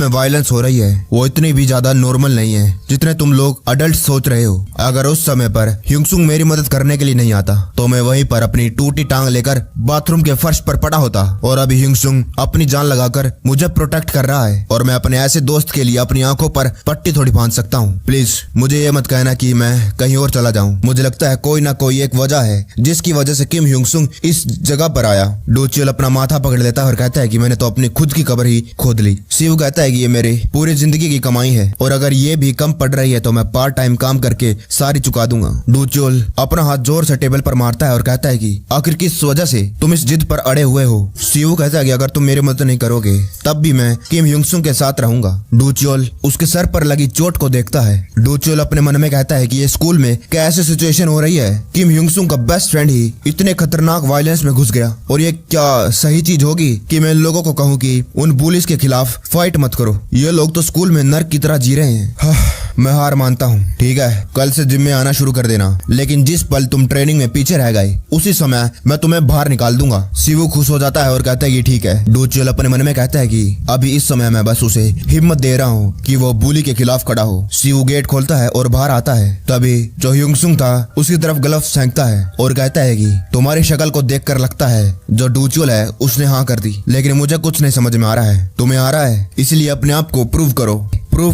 में वायलेंस हो रही है वो इतनी भी ज्यादा नॉर्मल नहीं है जितने तुम लोग अडल्ट सोच रहे हो। अगर उस समय पर ह्यूंगसुंग मेरी मदद करने के लिए नहीं आता तो मैं वहीं पर अपनी टूटी टांग लेकर बाथरूम के फर्श पर पड़ा होता। और अभी ह्यूंगसुंग अपनी जान लगाकर मुझे प्रोटेक्ट कर रहा है और मैं अपने ऐसे दोस्त के लिए अपनी आंखों पर पट्टी थोड़ी बांध सकता हूँ। प्लीज मुझे ये मत कहना कि मैं कहीं और चला जाऊँ। मुझे लगता है कोई ना कोई एक वजह है जिसकी वजह से किम ह्यूंगसुंग इस जगह पर आया। डू च्योल अपना माथा पकड़ लेता है और कहता है कि मैंने तो अपनी खुद की कब्र ही खोद ली। शिव कहता है कि ये मेरी पूरी जिंदगी की कमाई है और अगर ये भी कम पड़ रही है तो मैं पार्ट टाइम काम करके सारी चुका दूंगा। डू च्योल अपना हाथ जोर से टेबल पर मारता है और कहता है कि आखिर किस वजह से तुम इस जिद पर अड़े हुए हो। शिव कहता है कि अगर तुम मेरी मदद नहीं करोगे तब भी मैं किम ह्यूंगसुंग के साथ रहूंगा। डू च्योल उसके सर पर लगी चोट को देखता है। डू च्योल अपने मन में कहता है कि ये स्कूल में कैसे सिचुएशन हो रही है। किम ह्यूंगसुंग का बेस्ट फ्रेंड ही इतने खतरनाक वायलेंस में घुस गया और ये क्या सही चीज होगी कि मैं इन लोगों को कहूँ कि उन बुलिस के खिलाफ फाइट मत करो। ये लोग तो स्कूल में नर्क की तरह जी रहे हैं। मैं हार मानता हूँ। ठीक है, कल से जिम में आना शुरू कर देना, लेकिन जिस पल तुम ट्रेनिंग में पीछे रह गए उसी समय मैं तुम्हें बाहर निकाल दूंगा। शिवू खुश हो जाता है और कहता है कि ठीक है। डू च्योल अपने मन में कहता है कि अभी इस समय मैं बस उसे हिम्मत दे रहा हूँ कि वो बुली के खिलाफ खड़ा हो। शिवू गेट खोलता है और बाहर आता है। तभी जो ह्यूंगसुंग था उसकी तरफ ग्लव्स फेंकता है और कहता है कि तुम्हारी शक्ल को देख कर लगता है जो डू च्योल है उसने हाँ कर दी, लेकिन मुझे कुछ नहीं समझ में आ रहा है। तुम्हें आ रहा है, इसलिए अपने आप को प्रूव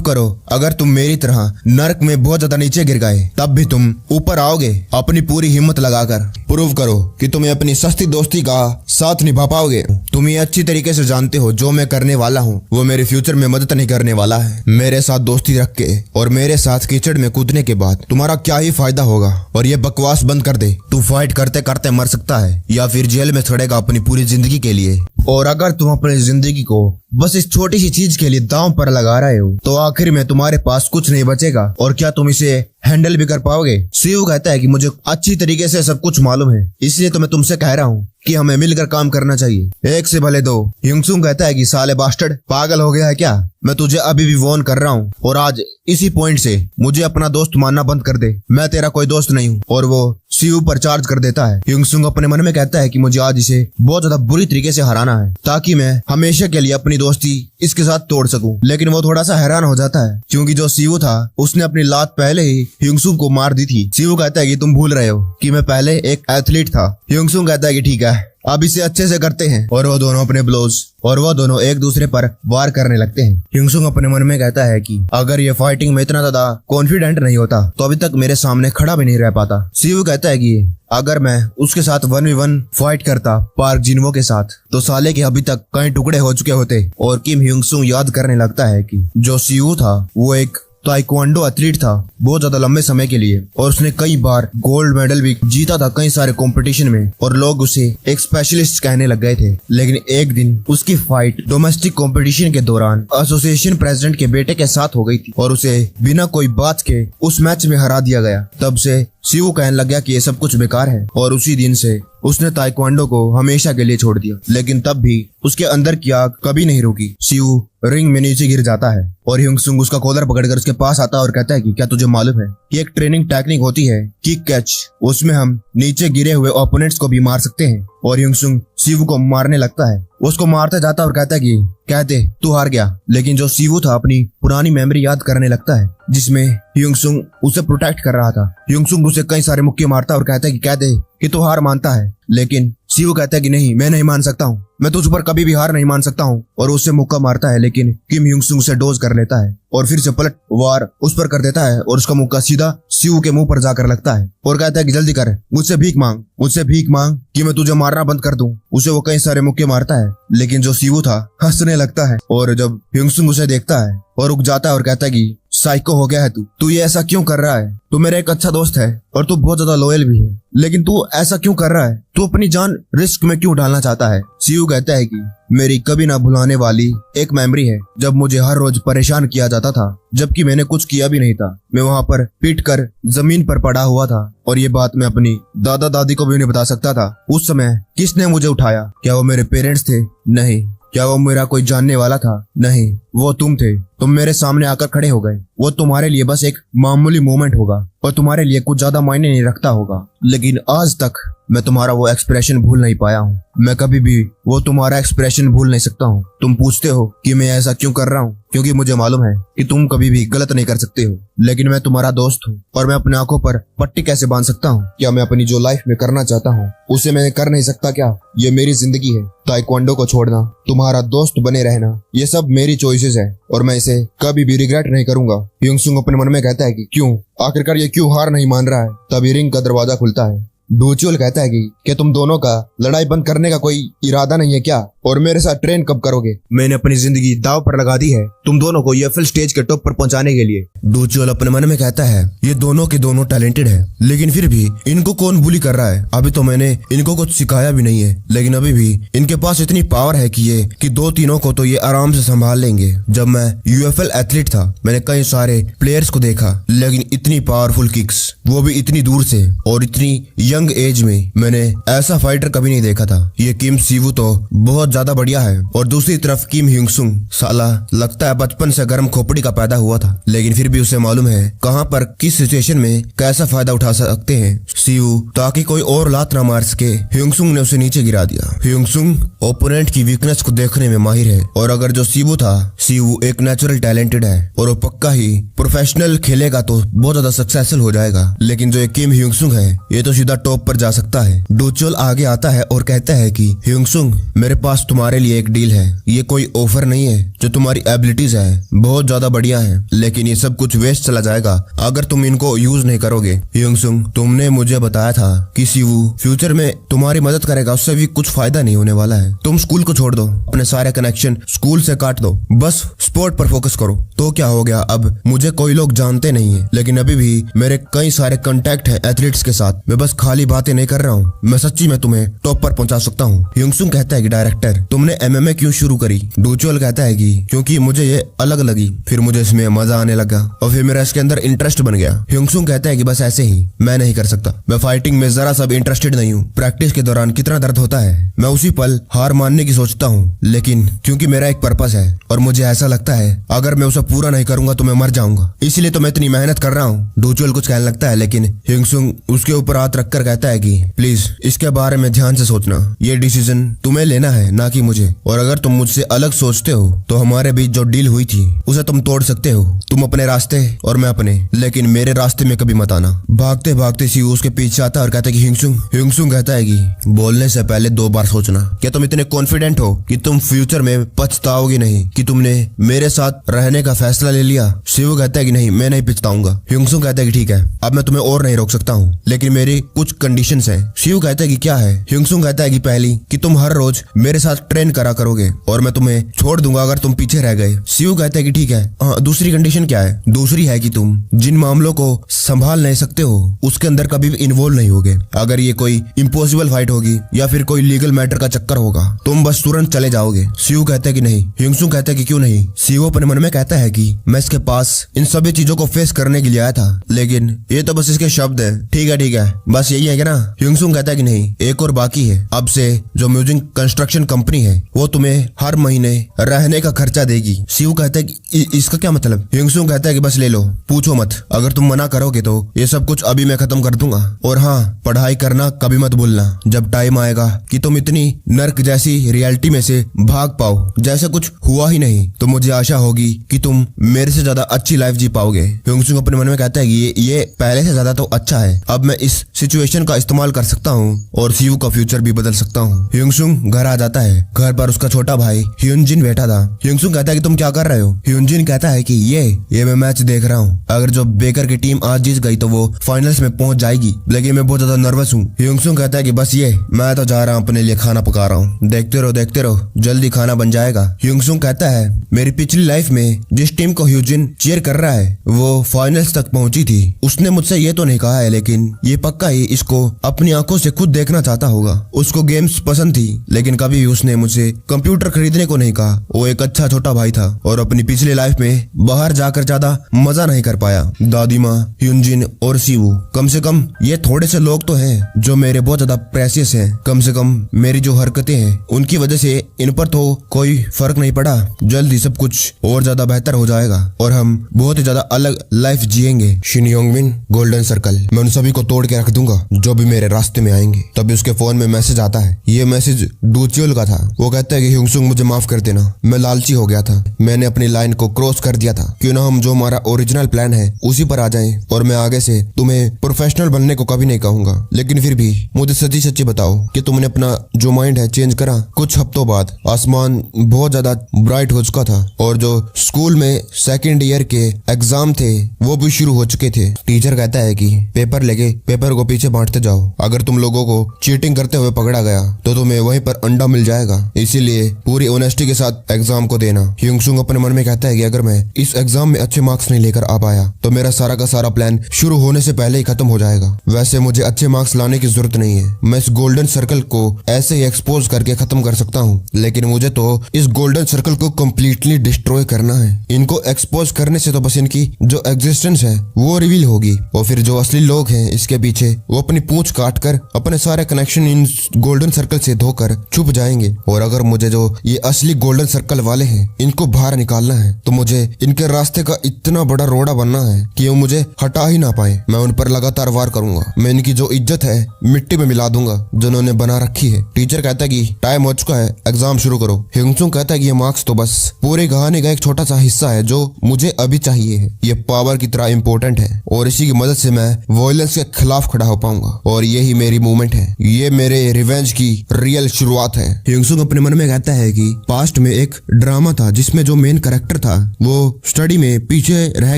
करो। अगर तुम मेरी तरह नर्क में बहुत ज्यादा नीचे गिर गए तब भी तुम ऊपर आओगे। अपनी पूरी हिम्मत लगाकर प्रूव करो कि तुम्हें अपनी सस्ती दोस्ती का साथ निभा पाओगे। तुम ये अच्छी तरीके से जानते हो जो मैं करने वाला हूँ वो मेरे फ्यूचर में मदद नहीं करने वाला है। मेरे साथ दोस्ती रख के और मेरे साथ कीचड़ में कूदने के बाद तुम्हारा क्या ही फायदा होगा। और ये बकवास बंद कर दे। तू फाइट करते करते मर सकता है या फिर जेल में सड़ेगा अपनी पूरी जिंदगी के लिए। और अगर तुम अपनी जिंदगी को बस इस छोटी सी चीज के लिए दांव पर लगा रहे हो तो आखिर में तुम्हारे पास कुछ नहीं बचेगा। और क्या तुम इसे हैंडल भी कर पाओगे? शिव कहता है कि मुझे अच्छी तरीके से सब कुछ मालूम है, इसलिए तो मैं तुमसे कह रहा हूँ कि हमें मिलकर काम करना चाहिए, एक से भले दो। ह्यूंगसुंग कहता है कि साले बास्टर्ड पागल हो गया है क्या? मैं तुझे अभी भी वॉर्न कर रहा हूँ और आज इसी पॉइंट से मुझे अपना दोस्त मानना बंद कर दे। मैं तेरा कोई दोस्त नहीं हूँ। और वो शिव पर चार्ज कर देता है। ह्यूंगसुंग अपने मन में कहता है कि मुझे आज इसे बहुत ज्यादा बुरी तरीके से हराना है ताकि मैं हमेशा के लिए अपनी दोस्ती इसके साथ तोड़ सकूं। लेकिन वो थोड़ा सा हैरान हो जाता है क्योंकि जो शिव था उसने अपनी लात पहले ही ह्यूंगसुंग को मार दी थी। शिव कहता है कि तुम भूल रहे हो कि मैं पहले एक एथलीट था। ह्यूंगसुंग कहता है कि ठीक है, अब इसे अच्छे से करते हैं। और वो दोनों अपने ब्लोज और वो दोनों एक दूसरे पर वार करने लगते हैं। ह्यूंगसुंग अपने मन में कहता है कि अगर ये फाइटिंग में इतना ज्यादा कॉन्फिडेंट नहीं होता तो अभी तक मेरे सामने खड़ा भी नहीं रह पाता। शिव कहता है कि अगर मैं उसके साथ 1v1 फाइट करता पार्क जिनवो के साथ तो साले के अभी तक कई टुकड़े हो चुके होते। और किम ह्यूंगसुंग याद करने लगता है कि जो शिव था वो एक ताइक्वांडो एथलीट था बहुत ज्यादा लंबे समय के लिए और उसने कई बार गोल्ड मेडल भी जीता था कई सारे कंपटीशन में और लोग उसे एक स्पेशलिस्ट कहने लग गए थे। लेकिन एक दिन उसकी फाइट डोमेस्टिक कंपटीशन के दौरान एसोसिएशन प्रेसिडेंट के बेटे के साथ हो गई थी और उसे बिना कोई बात के उस मैच में हरा दिया गया। तब से शिव कहने लग गया कि ये सब कुछ बेकार है और उसी दिन से उसने ताइक्वांडो को हमेशा के लिए छोड़ दिया। लेकिन तब भी उसके अंदर की आग कभी नहीं रुकी। शिव रिंग में नीचे गिर जाता है और ह्यूंगसुंग उसका कॉलर पकड़कर उसके पास आता है और कहता है कि क्या तुझे मालूम है कि एक ट्रेनिंग टेक्निक होती है किक कैच, उसमें हम नीचे गिरे हुए ओपोनेंट्स को भी मार सकते हैं। और ह्यूंगसुंग शिव को मारने लगता है, उसको मारता जाता है और कहता है कि कहते तू हार गया। लेकिन जो शिव था अपनी पुरानी मेमोरी याद करने लगता है जिसमें ह्यूंगसुंग उसे प्रोटेक्ट कर रहा था। ह्यूंगसुंग उसे कई सारे मुक्के मारता है और कहता है कि कहते कि तू हार मानता है। लेकिन शिव कहता है कि नहीं, मैं नहीं मान सकता हूँ, मैं तुझ पर कभी भी हार नहीं मान सकता हूँ। और उससे मुक्का मारता है लेकिन किम ह्यूंगसुंग उसे डोज कर लेता है और फिर से पलट वार उस पर कर देता है और उसका मुक्का सीधा शिव के मुंह पर जाकर लगता है और कहता है कि जल्दी कर, मुझसे भीख मांग कि मैं तुझे मारना बंद कर दूं। उसे वो कई सारे मुक्के मारता है लेकिन जो शिव था हंसने लगता है और जब ह्यूंगसुंग उसे देखता है और रुक जाता है और कहता है कि साइको हो गया है तू ये ऐसा क्यों कर रहा है? तू मेरा एक अच्छा दोस्त है और तू बहुत ज्यादा लॉयल भी है, लेकिन तू ऐसा क्यों कर रहा है? तू अपनी जान रिस्क में क्यों डालना चाहता है? शिव कहता है कि मेरी कभी ना भुलाने वाली एक मेमोरी है जब मुझे हर रोज परेशान किया जाता था जबकि मैंने कुछ किया भी नहीं था। मैं वहाँ पर पीट कर जमीन पर पड़ा हुआ था और ये बात मैं अपनी दादा दादी को भी नहीं बता सकता था। उस समय किसने मुझे उठाया? क्या वो मेरे पेरेंट्स थे? नहीं। क्या वो मेरा कोई जानने वाला था? नहीं, वो तुम थे। तुम मेरे सामने आकर खड़े हो गए। वो तुम्हारे लिए बस एक मामूली मोमेंट होगा और तुम्हारे लिए कुछ ज्यादा मायने नहीं रखता होगा, लेकिन आज तक मैं तुम्हारा वो एक्सप्रेशन भूल नहीं पाया हूँ। मैं कभी भी वो तुम्हारा एक्सप्रेशन भूल नहीं सकता हूँ। तुम पूछते हो कि मैं ऐसा क्यों कर रहा हूँ, क्योंकि मुझे मालूम है कि तुम कभी भी गलत नहीं कर सकते हो। लेकिन मैं तुम्हारा दोस्त हूँ और मैं अपनी आंखों पर पट्टी कैसे बांध सकता हूँ? क्या मैं अपनी जो लाइफ में करना चाहता हूँ उसे मैं कर नहीं सकता क्या? ये मेरी जिंदगी है। ताइक्वांडो को छोड़ना, तुम्हारा दोस्त बने रहना, ये सब मेरी चॉइसेस है और मैं इसे कभी भी रिग्रेट नहीं करूंगा। युंगसुंग अपने मन में कहता है कि क्यों, आखिरकार ये क्यों हार नहीं मान रहा है? तभी रिंग का दरवाजा खुलता है। डूचुअल कहता है कि तुम दोनों का लड़ाई बंद करने का कोई इरादा नहीं है क्या? और मेरे साथ ट्रेन कब करोगे? मैंने अपनी जिंदगी दाव पर लगा दी है तुम दोनों को ईएफएल स्टेज के टॉप पर पहुंचाने के लिए। डूचुअल अपने मन में कहता है ये दोनों के दोनों टैलेंटेड है, लेकिन फिर भी इनको कौन बुली कर रहा है? अभी तो मैंने इनको कुछ सिखाया भी नहीं है, लेकिन अभी भी इनके पास इतनी पावर है कि दो तीनों को तो ये आराम से संभाल लेंगे। जब मैं यूएफएल एथलीट था मैंने कई सारे प्लेयर्स को देखा, लेकिन इतनी पावरफुल किक्स, वो भी इतनी दूर से और इतनी यंग एज में, मैंने ऐसा फाइटर कभी नहीं देखा था। ये किम सीवू तो बहुत ज्यादा बढ़िया है और दूसरी तरफ किम ह्यूंगसुंग साला लगता है बचपन से गर्म खोपड़ी का पैदा हुआ था, लेकिन फिर भी उसे मालूम है कहां पर किस सिचुएशन में कैसा फायदा उठा सकते हैं सीवू, ताकि कोई और लात ना मार सके। ह्यूंगसुंग ने उसे नीचे गिरा दिया। ह्यूंगसुंग ओपोनेंट की वीकनेस को देखने में माहिर है और अगर जो सीवू था, सीवू एक नेचुरल टैलेंटेड है और वो पक्का ही प्रोफेशनल खेलेगा तो बहुत ज्यादा सक्सेसफुल हो जाएगा, लेकिन जो किम ह्यूंगसुंग है ये तो सीधा टॉप पर जा सकता है। डोचोल आगे आता है और कहता है कि ह्यूंगसुंग मेरे पास तुम्हारे लिए एक डील है। ये कोई ऑफर नहीं है, जो तुम्हारी एबिलिटीज है बहुत ज्यादा बढ़िया है, लेकिन ये सब कुछ वेस्ट चला जाएगा अगर तुम इनको यूज नहीं करोगे। ह्यूंगसुंग तुमने मुझे बताया था कि सीवू फ्यूचर में तुम्हारी मदद करेगा, उससे भी कुछ फायदा नहीं होने वाला है। तुम स्कूल को छोड़ दो, अपने सारे कनेक्शन स्कूल से काट दो, बस स्पोर्ट पर फोकस करो। तो क्या हो गया, अब मुझे कोई लोग जानते नहीं है, लेकिन अभी भी मेरे कई सारे कांटेक्ट है एथलीट्स के साथ। मैं बस खाली बातें नहीं कर रहा हूँ, मैं सच्ची में तुम्हें टॉप पर पहुंचा सकता हूँ। ह्यूंगसुंग कहता है कि डायरेक्टर तुमने एमएमए क्यों शुरू करी? डूचुअल कहता है कि क्योंकि मुझे ये अलग लगी, फिर मुझे इसमें मजा आने लगा और फिर मेरा इसके अंदर इंटरेस्ट बन गया। ह्यूंगसुंग कहता है कि बस ऐसे ही मैं नहीं कर सकता, मैं फाइटिंग में जरा सा भी इंटरेस्टेड नहीं हूँ। प्रैक्टिस के दौरान कितना दर्द होता है, मैं उसी पल हार मानने की सोचता हूँ, लेकिन क्योंकि मेरा एक पर्पस है और मुझे ऐसा लगता है अगर मैं उसे पूरा नहीं करूंगा तो मैं मर जाऊंगा, इसलिए तो मैं इतनी मेहनत कर रहा हूँ। डूचुअल कुछ कहने लगता है, लेकिन ह्यूंगसुंग उसके ऊपर हाथ रखकर कहता है कि प्लीज इसके बारे में ध्यान से सोचना, ये डिसीजन तुम्हें लेना है ना कि मुझे, और अगर तुम मुझसे अलग सोचते हो तो हमारे बीच जो डील हुई थी उसे तुम तोड़ सकते हो। तुम अपने रास्ते और मैं अपने, लेकिन मेरे रास्ते में कभी मत आना। भागते भागते सीवू उसके पीछे आता है और कहता है कि ह्यूंगसुंग कहता है कि बोलने से पहले 2 बार सोचना। क्या तुम इतने कॉन्फिडेंट हो कि तुम फ्यूचर में पछताओगे नहीं कि तुमने मेरे साथ रहने का फैसला ले लिया? सीवू कहता है कि नहीं, मैं नहीं पछताऊंगा। ह्यूंगसुंग कहता है कि ठीक है, अब मैं तुम्हें और नहीं रोक सकता हूँ, लेकिन मेरी कुछ कंडीशंस हैं। सीवू कहता है कि क्या है? ह्यूंगसुंग कहता है कि पहली कि तुम हर रोज मेरे साथ ट्रेन करा करोगे और मैं तुम्हें छोड़ दूंगा अगर तुम पीछे रह गए। सीवू कहता है कि ठीक है। दूसरी कंडीशन क्या है? दूसरी है कि तुम जिन मामलों को संभाल नहीं सकते हो उसके अंदर कभी भी इन्वॉल्व नहीं होगे। अगर ये कोई इम्पॉसिबल फाइट होगी या फिर कोई लीगल मैटर का चक्कर होगा, तुम बस तुरंत चले जाओगे। सीवू कहता है कि नहीं। ह्यूंगसुंग कहता है कि क्यों नहीं? सीवू अपने मन में कहता है कि मैं इसके पास इन सभी चीजों को फेस करने के लिए आया था, लेकिन ये तो बस इसके शब्द है। ठीक है, बस यही है क्या ना? ह्यूंगसुंग कहता है कि नहीं, एक और बाकी है। अब से जो म्यूजिक कंस्ट्रक्शन कंपनी है वो तुम्हें हर महीने रहने का खर्चा देगी। सीवू कहता है कि इसका क्या मतलब? ह्यूंगसुंग कहता है कि बस ले लो, पूछो मत। अगर तुम मना करोगे तो ये सब कुछ अभी मैं खत्म कर दूंगा। और हाँ, पढ़ाई करना कभी मत भूलना। जब टाइम आएगा कि तुम इतनी नर्क जैसी रियलिटी में से भाग पाओ जैसे कुछ हुआ ही नहीं, तो मुझे आशा होगी कि तुम मेरे से ज्यादा अच्छी लाइफ जी पाओगे। ह्यूंगसुंग अपने मन में कहता है कि ये पहले से ज्यादा तो अच्छा है, अब मैं इस सिचुएशन का इस्तेमाल कर सकता हूँ और सीवू का फ्यूचर भी बदल सकता हूँ। ह्यूंगसुंग घर आ जाता है। घर पर उसका छोटा भाई ह्यूनजिन बैठा था। ह्यूंगसुंग कहता है कि तुम क्या कर रहे हो? ह्यूनजिन कहता है कि ये मैं मैच देख रहा हूँ। अगर जो बेकर की टीम आज जीत गई तो वो फाइनल्स में पहुंच जाएगी, लेकिन मैं बहुत ज्यादा नर्वस हूँ। ह्यूंगसुंग कहता है कि बस मैं तो जा रहा हूँ, अपने लिए खाना पका रहा हूँ, देखते रहो जल्दी खाना बन जाएगा। ह्यूंगसुंग कहता है मेरी पिछली लाइफ में जिस टीम को ह्यूजिन चीयर कर रहा है वो फाइनल्स तक पहुंची थी। उसने मुझसे ये तो नहीं कहा है, लेकिन ये पक्का ही इसको अपनी आंखों से खुद देखना चाहता होगा। उसको गेम्स पसंद थी, लेकिन कभी भी उसने मुझे कंप्यूटर खरीदने को नहीं कहा। वो एक अच्छा छोटा भाई था और अपनी पिछली लाइफ में बाहर जाकर ज्यादा मजा नहीं कर पाया। दादी माँ, ह्युनजिन और सीवू, कम से कम ये थोड़े से लोग तो हैं जो मेरे बहुत ज्यादा प्रेशियस हैं। कम से कम मेरी जो हरकतें हैं उनकी वजह से इन पर तो कोई फर्क नहीं पड़ा। जल्द ही सब कुछ और ज्यादा बेहतर हो जाएगा और हम बहुत ही ज्यादा अलग लाइफ जिएंगे। शिन योंगमिन, गोल्डन सर्कल, मैं उन सभी को तोड़ के रख दूंगा जो भी मेरे रास्ते में आएंगे। तभी उसके फोन में मैसेज आता है। ये मैसेज डूचियोल का था। वो कहता है कि ह्युंगसुंग मुझे माफ कर देना, मैं लालची हो गया था, मैंने अपनी लाइन को क्रॉस कर दिया था। क्यों ना हम जो हमारा ओरिजिनल प्लान है उसी पर आ जाएं और मैं आगे से तुम्हें प्रोफेशनल बनने को कभी नहीं कहूंगा। लेकिन फिर भी मुझे सच्ची सच्ची बताओ कि तुमने अपना जो माइंड है चेंज करा। कुछ हफ्तों बाद आसमान बहुत ज्यादा ब्राइट हो चुका था और जो स्कूल में सेकंड ईयर के एग्जाम थे वो भी शुरू हो चुके थे। टीचर कहता है कि पेपर लेके पेपर को पीछे बांटते जाओ, अगर तुम लोगों को चीटिंग करते हुए पकड़ा गया तो तुम्हें वहीं पर अंडा मिल जाएगा, इसीलिए पूरी ऑनेस्टी के साथ एग्जाम को देना। ह्युंगसुंग अपने मन में कहता है कि अगर मैं इस एग्जाम में अच्छे मार्क्स नहीं लेकर आ पाया तो मेरा सारा का सारा प्लान शुरू होने से पहले ही खत्म हो जाएगा। वैसे मुझे अच्छे मार्क्स लाने की जरूरत नहीं है, मैं इस गोल्डन सर्कल को ऐसे ही एक्सपोज करके खत्म कर सकता हूँ, लेकिन मुझे तो इस गोल्डन सर्कल को कम्प्लीटली डिस्ट्रॉय करना है। इनको एक्सपोज करने से तो बस इनकी जो एग्जिस्टेंस है वो रिवील होगी और फिर जो असली लोग हैं इसके पीछे वो अपनी पूंछ काट कर अपने सारे कनेक्शन इन गोल्डन सर्कल से धोकर छुप जाएंगे। और अगर मुझे जो ये असली गोल्डन सर्कल वाले हैं इनको बाहर निकालना है तो मुझे इनके रास्ते का इतना बड़ा रोड़ा बनना है कि वो मुझे हटा ही ना पाए। मैं उन पर लगातार वार करूंगा, मैं इनकी जो इज्जत है मिट्टी में मिला दूंगा जो उन्होंने बना रखी है। टीचर कहता है कि टाइम हो चुका है, एग्जाम शुरू करो। ह्युंगसुंग कहता है कि ये मार्क्स तो बस पूरी कहानी का एक छोटा सा हिस्सा है जो मुझे अभी चाहिए है, ये पावर की तरह इम्पोर्टेंट है और इसी की मदद से मैं वायलेंस के खिलाफ खड़ा हो पाऊंगा और यही मेरी मूवमेंट है, ये मेरे रिवेंज की रियल शुरुआत है। ह्युंगसुंग अपने मन में कहता है कि पास्ट में एक ड्रामा था जिसमें जो मेन कैरेक्टर था वो स्टडी में पीछे रह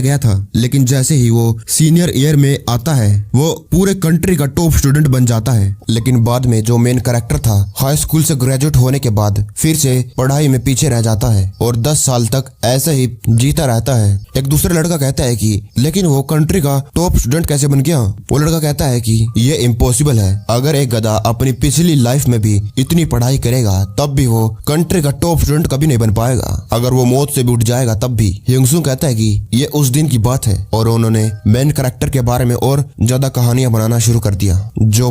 गया था, लेकिन जैसे ही वो सीनियर ईयर में आता है वो पूरे कंट्री का टॉप स्टूडेंट बन जाता है। लेकिन बाद में जो मेन कैरेक्टर था हाई स्कूल से ग्रेजुएट होने के बाद फिर से पढ़ाई में पीछे रह जाता है और 10 साल तक ऐसे ही जीता रहता है। एक दूसरा लड़का कहता है कि लेकिन वो कंट्री का टॉप स्टूडेंट कैसे बन गया? वो लड़का कहता है कि ये इम्पॉसिबल है, अगर एक गधा अपनी पिछली लाइफ में भी इतनी पढ़ाई करेगा तब भी वो कंट्री का टॉप स्टूडेंट कभी नहीं बन पाएगा, अगर वो मौत से भी उठ जाएगा तब भी। ह्युंगसुंग कहता है कि ये उस दिन की बात है और उन्होंने मेन कैरेक्टर के बारे में और ज्यादा कहानियां बनाना शुरू कर दिया। जो